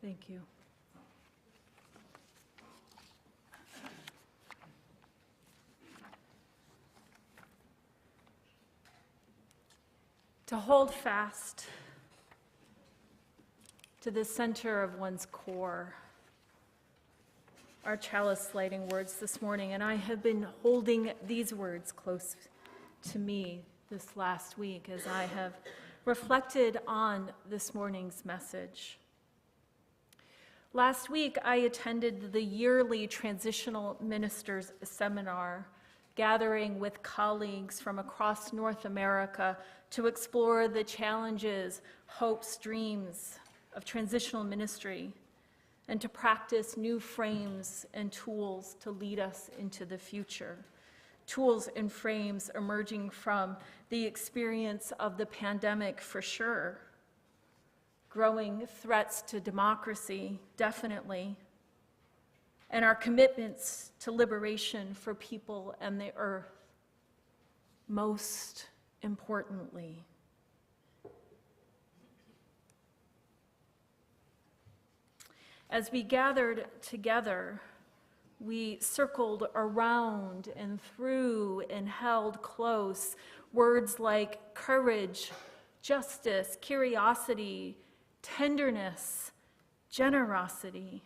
Thank you. To hold fast to the center of one's core. Our chalice lighting words this morning, and I have been holding these words close to me this last week as I have reflected on this morning's message. Last week, I attended the yearly Transitional Ministers Seminar, gathering with colleagues from across North America to explore the challenges, hopes, dreams of transitional ministry, and to practice new frames and tools to lead us into the future. Tools and frames emerging from the experience of the pandemic for sure. Growing threats to democracy, definitely. And our commitments to liberation for people and the earth, most importantly. As we gathered together, we circled around and through and held close words like courage, justice, curiosity, tenderness, generosity,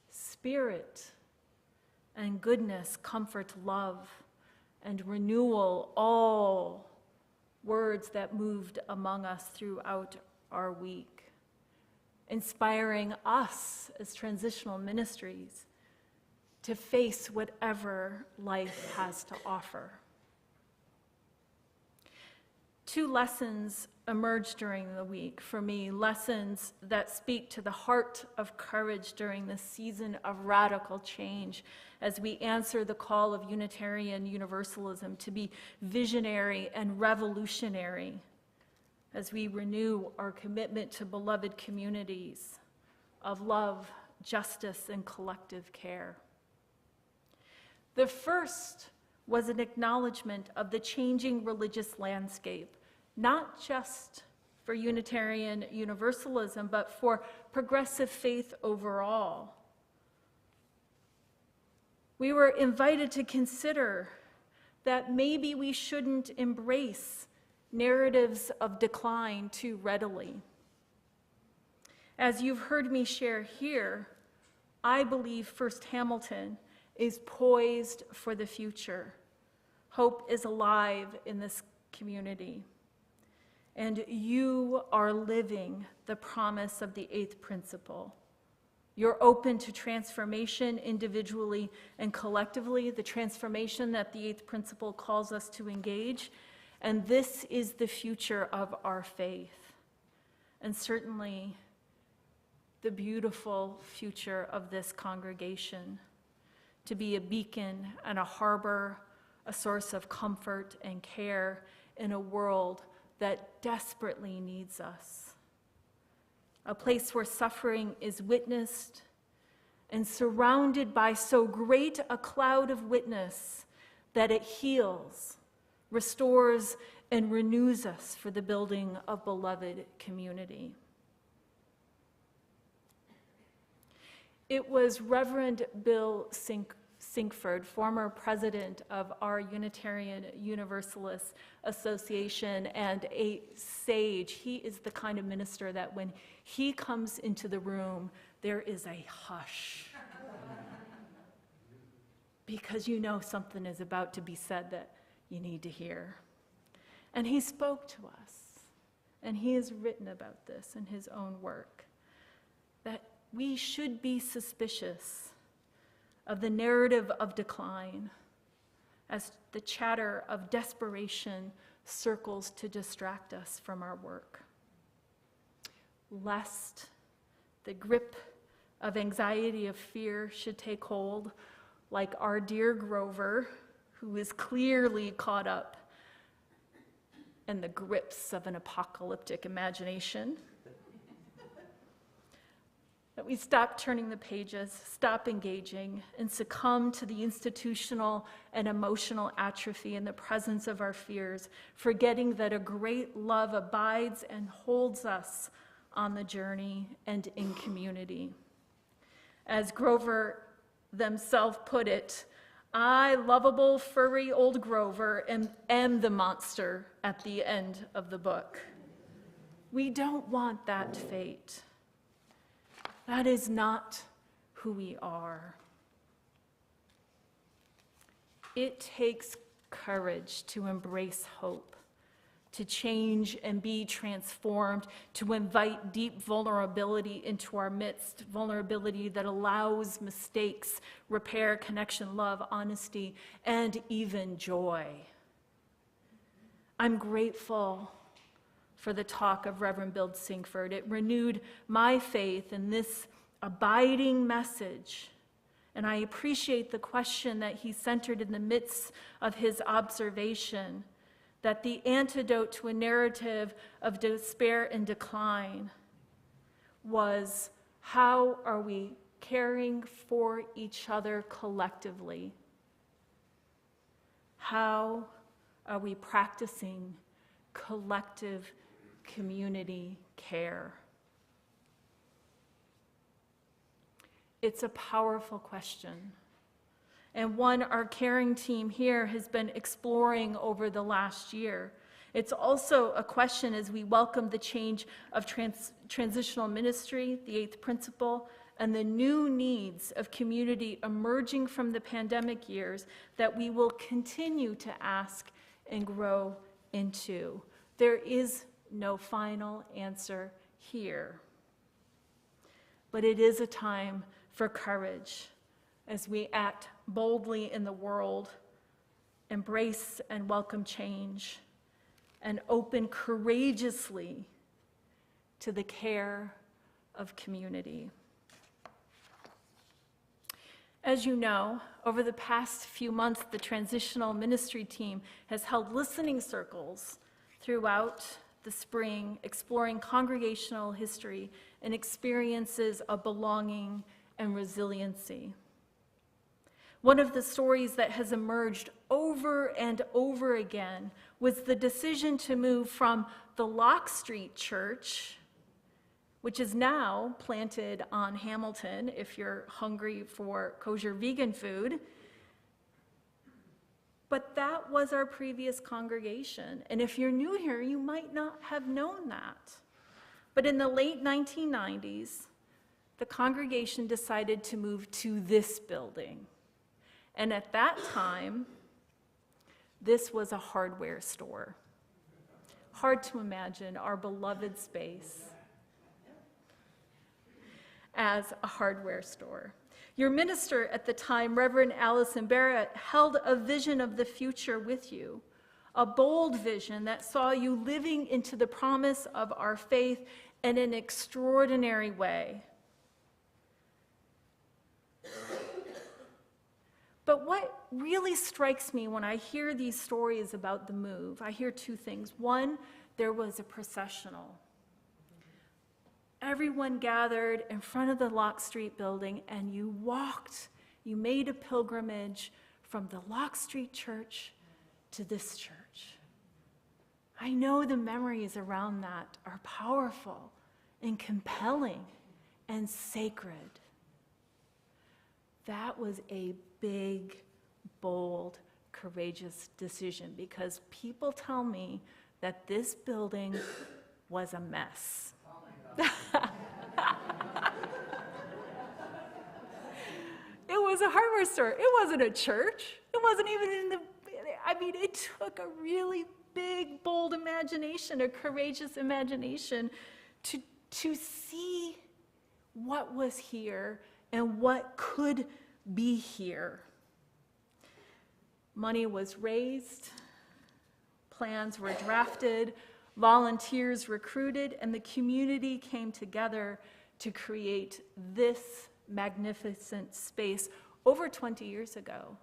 spirit, and goodness, comfort, love, and renewal, all words that moved among us throughout our week, inspiring us as transitional ministries to face whatever life has to offer. Two lessons emerged during the week for me, lessons that speak to the heart of courage during this season of radical change as we answer the call of Unitarian Universalism to be visionary and revolutionary, as we renew our commitment to beloved communities of love, justice, and collective care. The first was an acknowledgement of the changing religious landscape, not just for Unitarian Universalism, but for progressive faith overall. We were invited to consider that maybe we shouldn't embrace narratives of decline too readily. As you've heard me share here, I believe First Hamilton is poised for the future. Hope is alive in this community. And you are living the promise of the eighth principle. You're open to transformation individually and collectively, the transformation that the eighth principle calls us to engage. And this is the future of our faith. And certainly the beautiful future of this congregation, to be a beacon and a harbor, a source of comfort and care in a world that desperately needs us. A place where suffering is witnessed and surrounded by so great a cloud of witness that it heals, restores, and renews us for the building of beloved community. It was Reverend Bill Sinkford, former president of our Unitarian Universalist Association and a sage. He is the kind of minister that when he comes into the room, there is a hush. Because you know something is about to be said that you need to hear. And he spoke to us, and he has written about this in his own work, that we should be suspicious of the narrative of decline as the chatter of desperation circles to distract us from our work, lest the grip of anxiety, of fear should take hold, like our dear Grover, who is clearly caught up in the grips of an apocalyptic imagination. that we stop turning the pages, stop engaging, and succumb to the institutional and emotional atrophy in the presence of our fears, forgetting that a great love abides and holds us on the journey and in community. As Grover themselves put it, I, lovable, furry old Grover, am the monster at the end of the book. We don't want that fate. That is not who we are. It takes courage to embrace hope, to change and be transformed, to invite deep vulnerability into our midst, vulnerability that allows mistakes, repair, connection, love, honesty, and even joy. I'm grateful for the talk of Reverend Bill Sinkford. It renewed my faith in this abiding message. And I appreciate the question that he centered in the midst of his observation, that the antidote to a narrative of despair and decline was, how are we caring for each other collectively? How are we practicing collective community care? It's a powerful question, and one our caring team here has been exploring over the last year. It's also a question as we welcome the change of transitional ministry, the eighth principle, and the new needs of community emerging from the pandemic years that we will continue to ask and grow into. There is no final answer here. But it is a time for courage as we act boldly in the world, embrace and welcome change, and open courageously to the care of community. As you know, over the past few months, the transitional ministry team has held listening circles throughout the spring, exploring congregational history and experiences of belonging and resiliency. One of the stories that has emerged over and over again was the decision to move from the Lock Street Church, which is now planted on Hamilton if you're hungry for kosher vegan food. But that was our previous congregation. And if you're new here, you might not have known that. But in the late 1990s, the congregation decided to move to this building. And at that time, this was a hardware store. Hard to imagine our beloved space as a hardware store. Your minister at the time, Reverend Allison Barrett, held a vision of the future with you, a bold vision that saw you living into the promise of our faith in an extraordinary way. But what really strikes me when I hear these stories about the move, I hear two things. One, there was a processional. Everyone gathered in front of the Lock Street building, and you walked, you made a pilgrimage from the Lock Street Church to this church. I know the memories around that are powerful and compelling and sacred. That was a big, bold, courageous decision, because people tell me that this building was a mess. It was a hardware store. It wasn't a church. It wasn't even in the, it took a really big, bold imagination, a courageous imagination to see what was here and what could be here. Money was raised, plans were drafted, volunteers recruited, and the community came together to create this magnificent space over 20 years ago.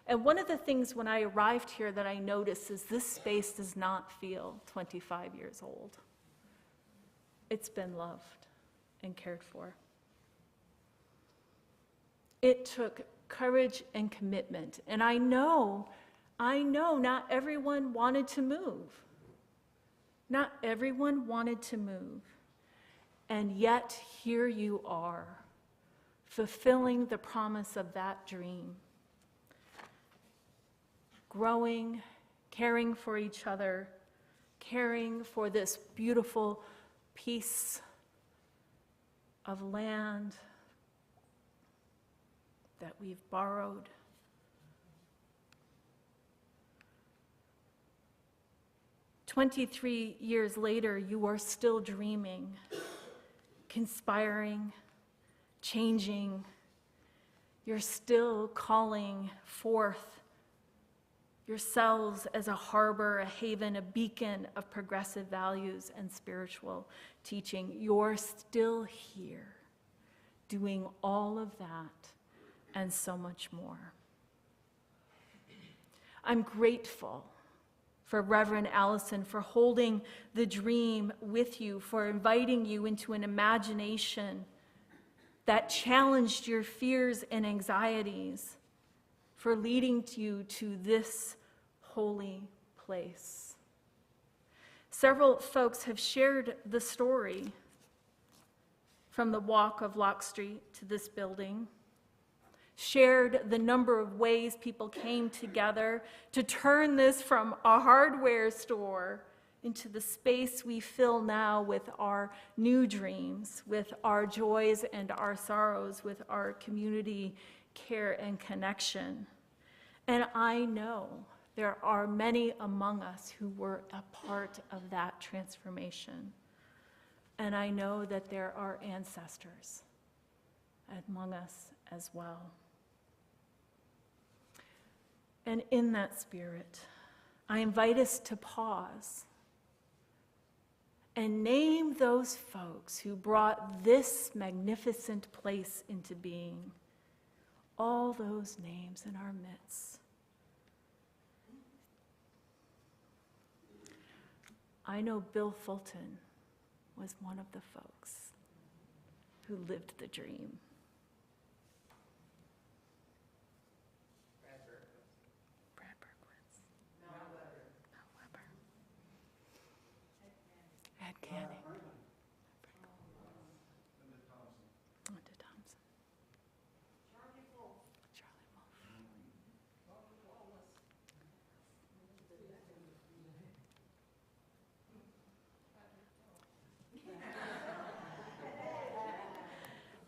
And one of the things when I arrived here that I noticed is this space does not feel 25 years old. It's been loved and cared for. It took courage and commitment. And I know not everyone wanted to move. Not everyone wanted to move. And yet, here you are, fulfilling the promise of that dream. Growing, caring for each other, caring for this beautiful piece of land that we've borrowed. "23 years later, you are still dreaming, conspiring, changing. You're still calling forth yourselves as a harbor, a haven, a beacon of progressive values and spiritual teaching. You're still here, doing all of that and so much more. I'm grateful for Reverend Allison for holding the dream with you, for inviting you into an imagination that challenged your fears and anxieties, for leading you to this holy place. Several folks have shared the story from the walk of Locke Street to this building, shared the number of ways people came together to turn this from a hardware store into the space we fill now with our new dreams, with our joys and our sorrows, with our community care and connection. And I know there are many among us who were a part of that transformation. And I know that there are ancestors among us as well. And in that spirit, I invite us to pause and name those folks who brought this magnificent place into being. All those names in our midst. I know Bill Fulton was one of the folks who lived the dream. Brad Berkowitz. Mel Weber. Ed Canning. Linda Thompson. Charlie Wolf.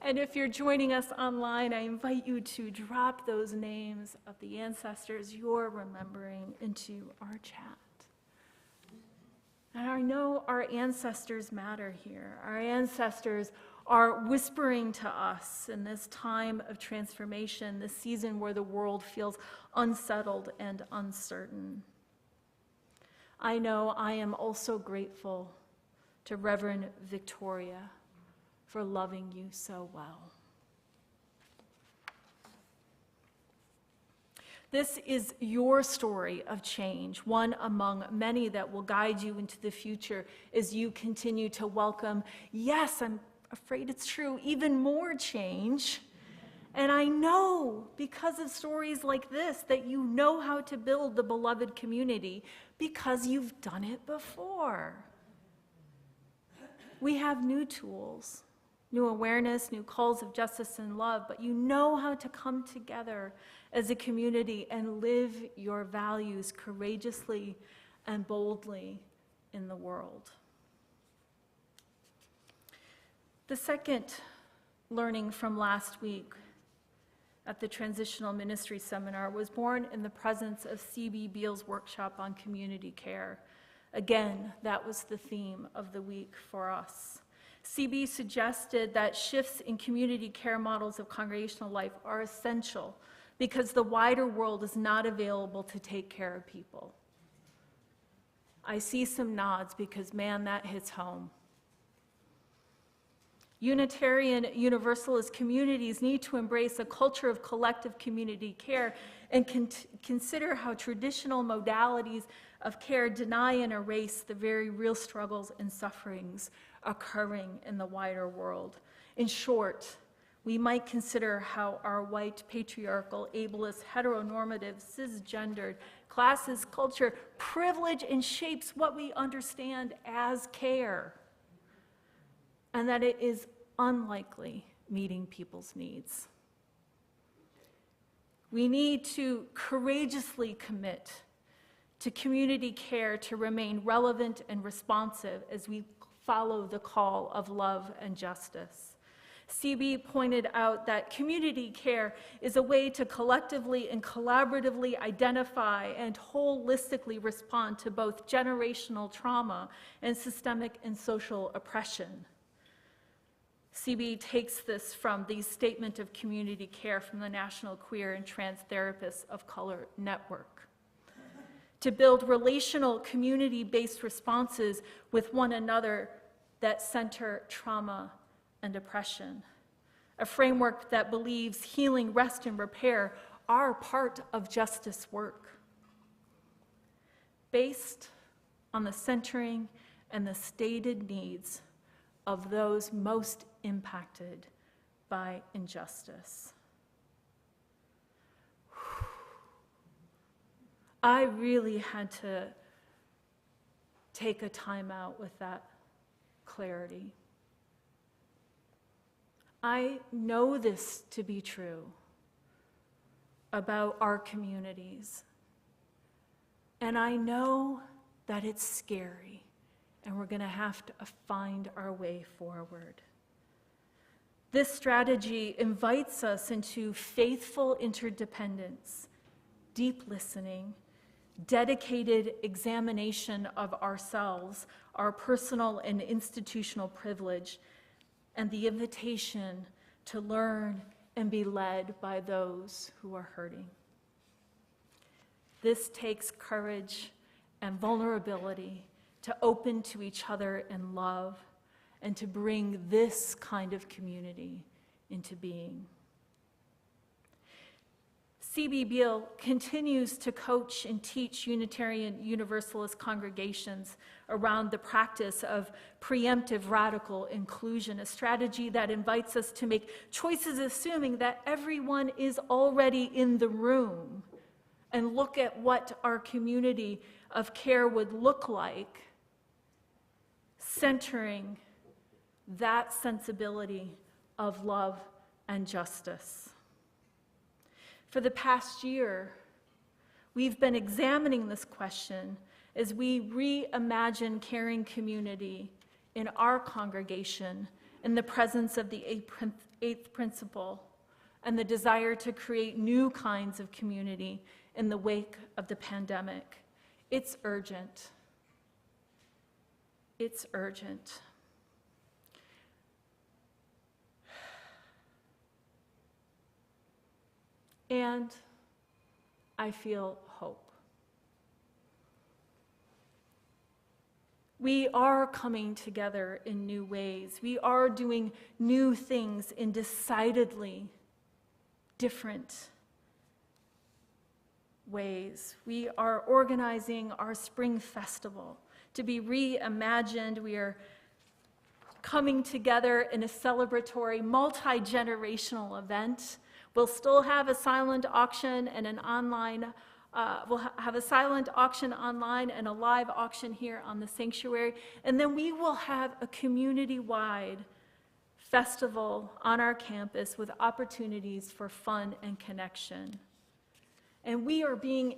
And if you're joining us online, I invite you to drop those names of the ancestors you're remembering into our chat. And I know our ancestors matter here. Our ancestors are whispering to us in this time of transformation, this season where the world feels unsettled and uncertain. I know I am also grateful to Reverend Victoria for loving you so well. This is your story of change, one among many that will guide you into the future as you continue to welcome, yes, I'm afraid it's true, even more change. And I know because of stories like this that you know how to build the beloved community because you've done it before. We have new tools, new awareness, new calls of justice and love, but you know how to come together as a community and live your values courageously and boldly in the world. The second learning from last week at the Transitional Ministry Seminar was born in the presence of C.B. Beale's workshop on community care. Again, that was the theme of the week for us. CB suggested that shifts in community care models of congregational life are essential because the wider world is not available to take care of people. I see some nods because, man, that hits home. Unitarian Universalist communities need to embrace a culture of collective community care and consider how traditional modalities of care deny and erase the very real struggles and sufferings occurring in the wider world. In short, we might consider how our white, patriarchal, ableist, heteronormative, cisgendered classes, culture, privilege, and shapes what we understand as care, and that it is unlikely meeting people's needs. We need to courageously commit to community care to remain relevant and responsive as we follow the call of love and justice. CB pointed out that community care is a way to collectively and collaboratively identify and holistically respond to both generational trauma and systemic and social oppression. CB takes this from the Statement of Community Care from the National Queer and Trans Therapists of Color Network. To build relational, community-based responses with one another that center trauma and oppression. A framework that believes healing, rest, and repair are part of justice work. Based on the centering and the stated needs of those most impacted by injustice. I really had to take a time out with that clarity. I know this to be true about our communities, and I know that it's scary, and we're going to have to find our way forward. This strategy invites us into faithful interdependence, deep listening, dedicated examination of ourselves, our personal and institutional privilege, and the invitation to learn and be led by those who are hurting. This takes courage and vulnerability to open to each other in love and to bring this kind of community into being. C.B. Beale continues to coach and teach Unitarian Universalist congregations around the practice of preemptive radical inclusion, a strategy that invites us to make choices assuming that everyone is already in the room, and look at what our community of care would look like, centering that sensibility of love and justice. For the past year, we've been examining this question as we reimagine caring community in our congregation in the presence of the eighth principle and the desire to create new kinds of community in the wake of the pandemic. It's urgent. It's urgent. And I feel hope. We are coming together in new ways. We are doing new things in decidedly different ways. We are organizing our spring festival to be reimagined. We are coming together in a celebratory, multi-generational event. We'll still have a silent auction and an online, we'll have a silent auction online and a live auction here on the sanctuary. And then we will have a community-wide festival on our campus with opportunities for fun and connection. And we are being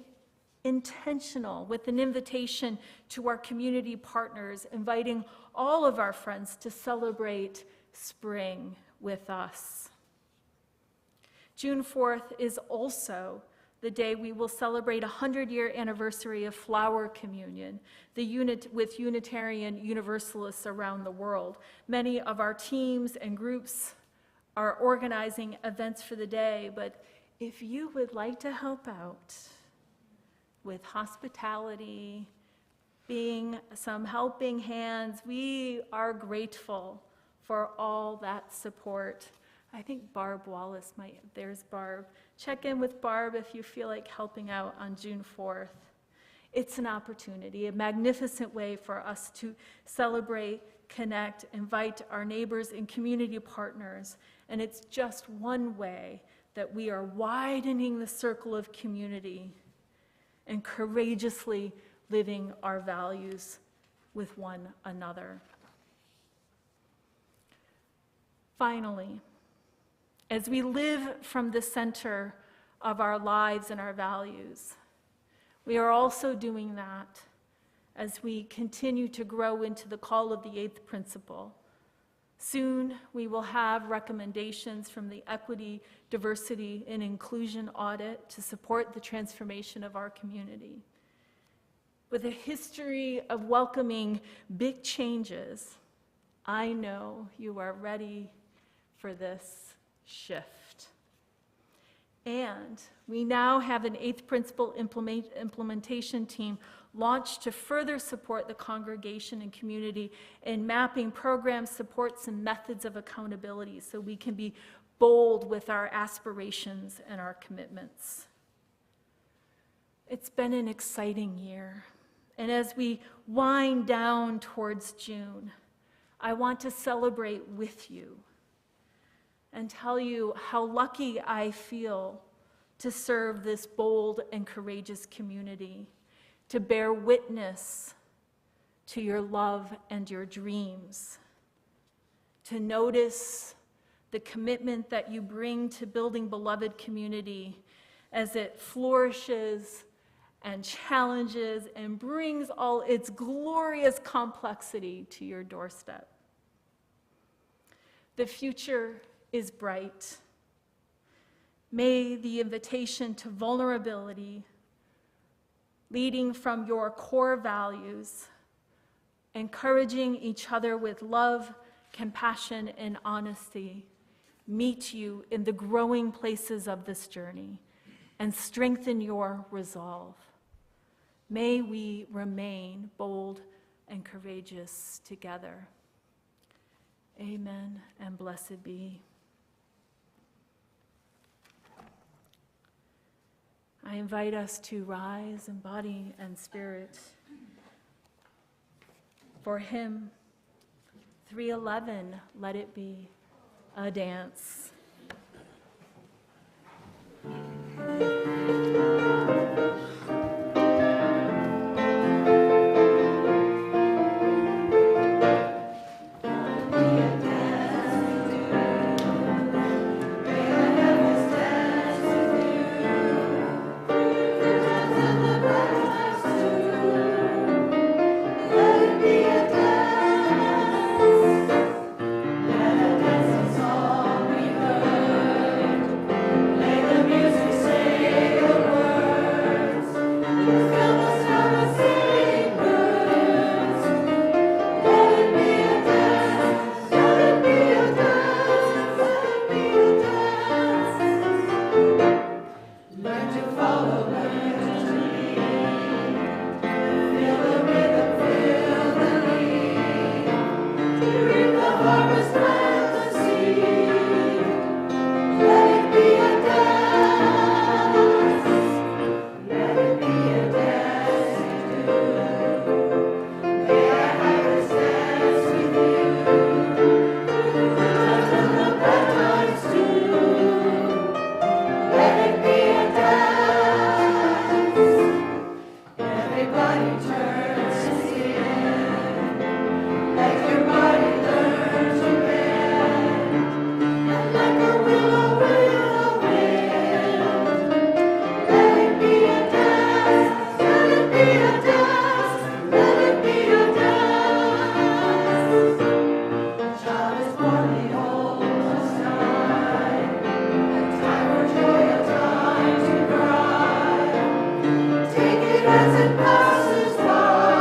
intentional with an invitation to our community partners, inviting all of our friends to celebrate spring with us. June 4th is also the day we will celebrate a 100-year anniversary of Flower Communion, with Unitarian Universalists around the world. Many of our teams and groups are organizing events for the day, but if you would like to help out with hospitality, being some helping hands, we are grateful for all that support. I think Barb Wallace there's Barb. Check in with Barb if you feel like helping out on June 4th. It's an opportunity, a magnificent way for us to celebrate connect, invite our neighbors and community partners. And it's just one way that we are widening the circle of community and courageously living our values with one another. Finally, as we live from the center of our lives and our values, we are also doing that as we continue to grow into the call of the eighth principle. Soon, we will have recommendations from the Equity, Diversity, and Inclusion Audit to support the transformation of our community. With a history of welcoming big changes, I know you are ready for this shift. And we now have an eighth principle implementation team launched to further support the congregation and community in mapping programs, supports, and methods of accountability so we can be bold with our aspirations and our commitments. It's been an exciting year. And as we wind down towards June, I want to celebrate with you and tell you how lucky I feel to serve this bold and courageous community, to bear witness to your love and your dreams, to notice the commitment that you bring to building beloved community as it flourishes and challenges and brings all its glorious complexity to your doorstep. The future is bright. May the invitation to vulnerability, leading from your core values, encouraging each other with love, compassion, and honesty, meet you in the growing places of this journey and strengthen your resolve. May we remain bold and courageous together. Amen and blessed be. I invite us to rise in body and spirit. For hymn 311, Let It Be a Dance. As it passes by.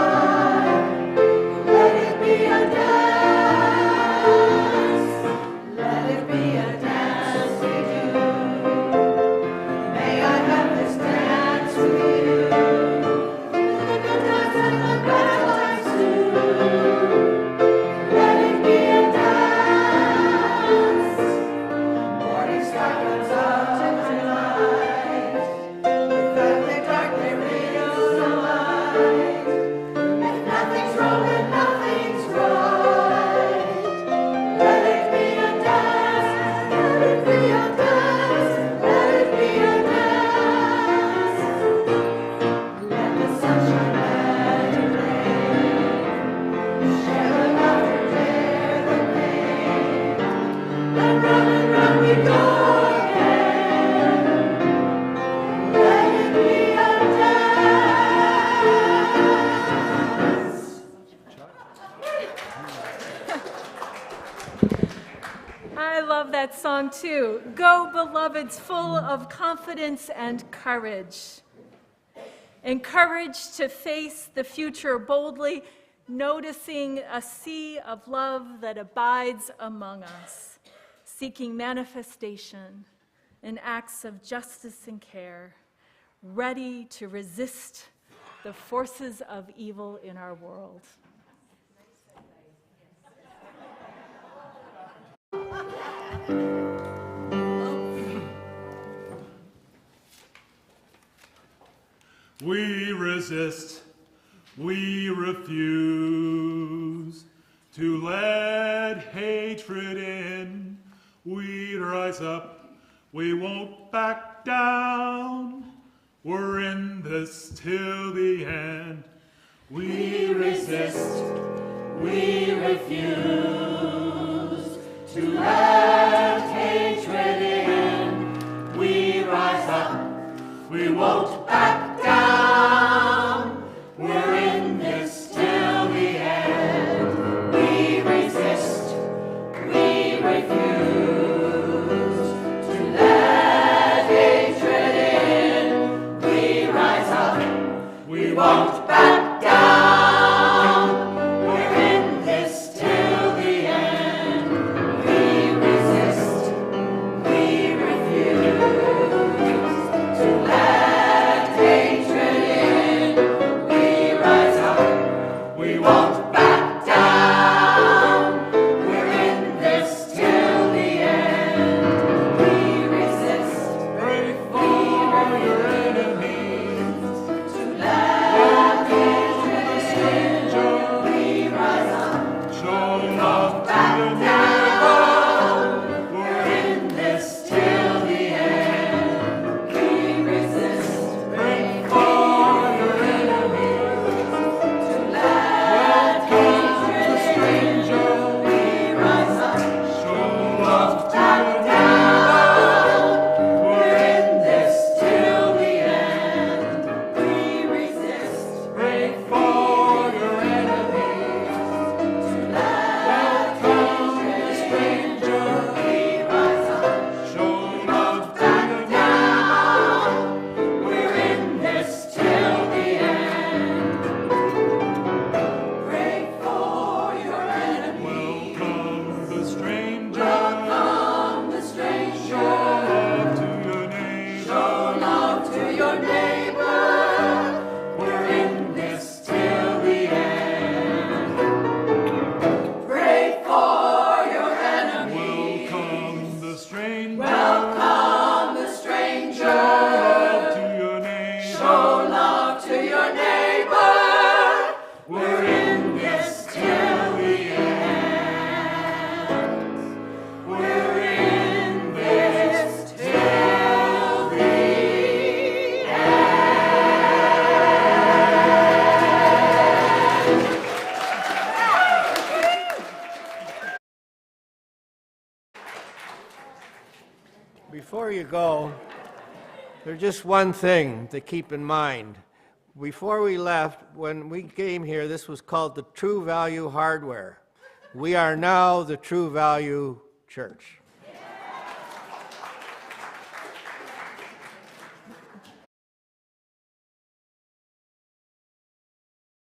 love that song too. Go, beloveds, full of confidence and courage. And courage to face the future boldly, noticing a sea of love that abides among us, seeking manifestation in acts of justice and care, ready to resist the forces of evil in our world. We resist, we refuse to let hatred in. We rise up, we won't back down. We're in this till the end. We resist, we refuse to let hatred in. We rise up, we won't back down. We're in this till the end. We resist, we refuse to let hatred in. We rise up, we won't back down. We're in this till the end. We resist, we refuse to let hatred in. We rise up, we won't back down. We're in this till the end. We resist, pray for your enemies to let hatred in. We rise up, show love to your neighbor. We're in this till the end. We resist, pray for your enemies to let hatred in. We rise up, show love to your neighbor. We're in this till the end. We resist, pray for your enemies to let hatred stranger. We rise up, show love to your neighbor. We're in this till the end. Pray for your enemies. Welcome the stranger. Welcome the stranger. Show love to your neighbor. We're in this till the end. Pray for your enemies. Welcome the stranger. Welcome the stranger. Show love to your neighbor. We're in this till the end. We're in this till the Before you go, there's just one thing to keep in mind. Before we left, when we came here, this was called the True Value Hardware. We are now the True Value Church.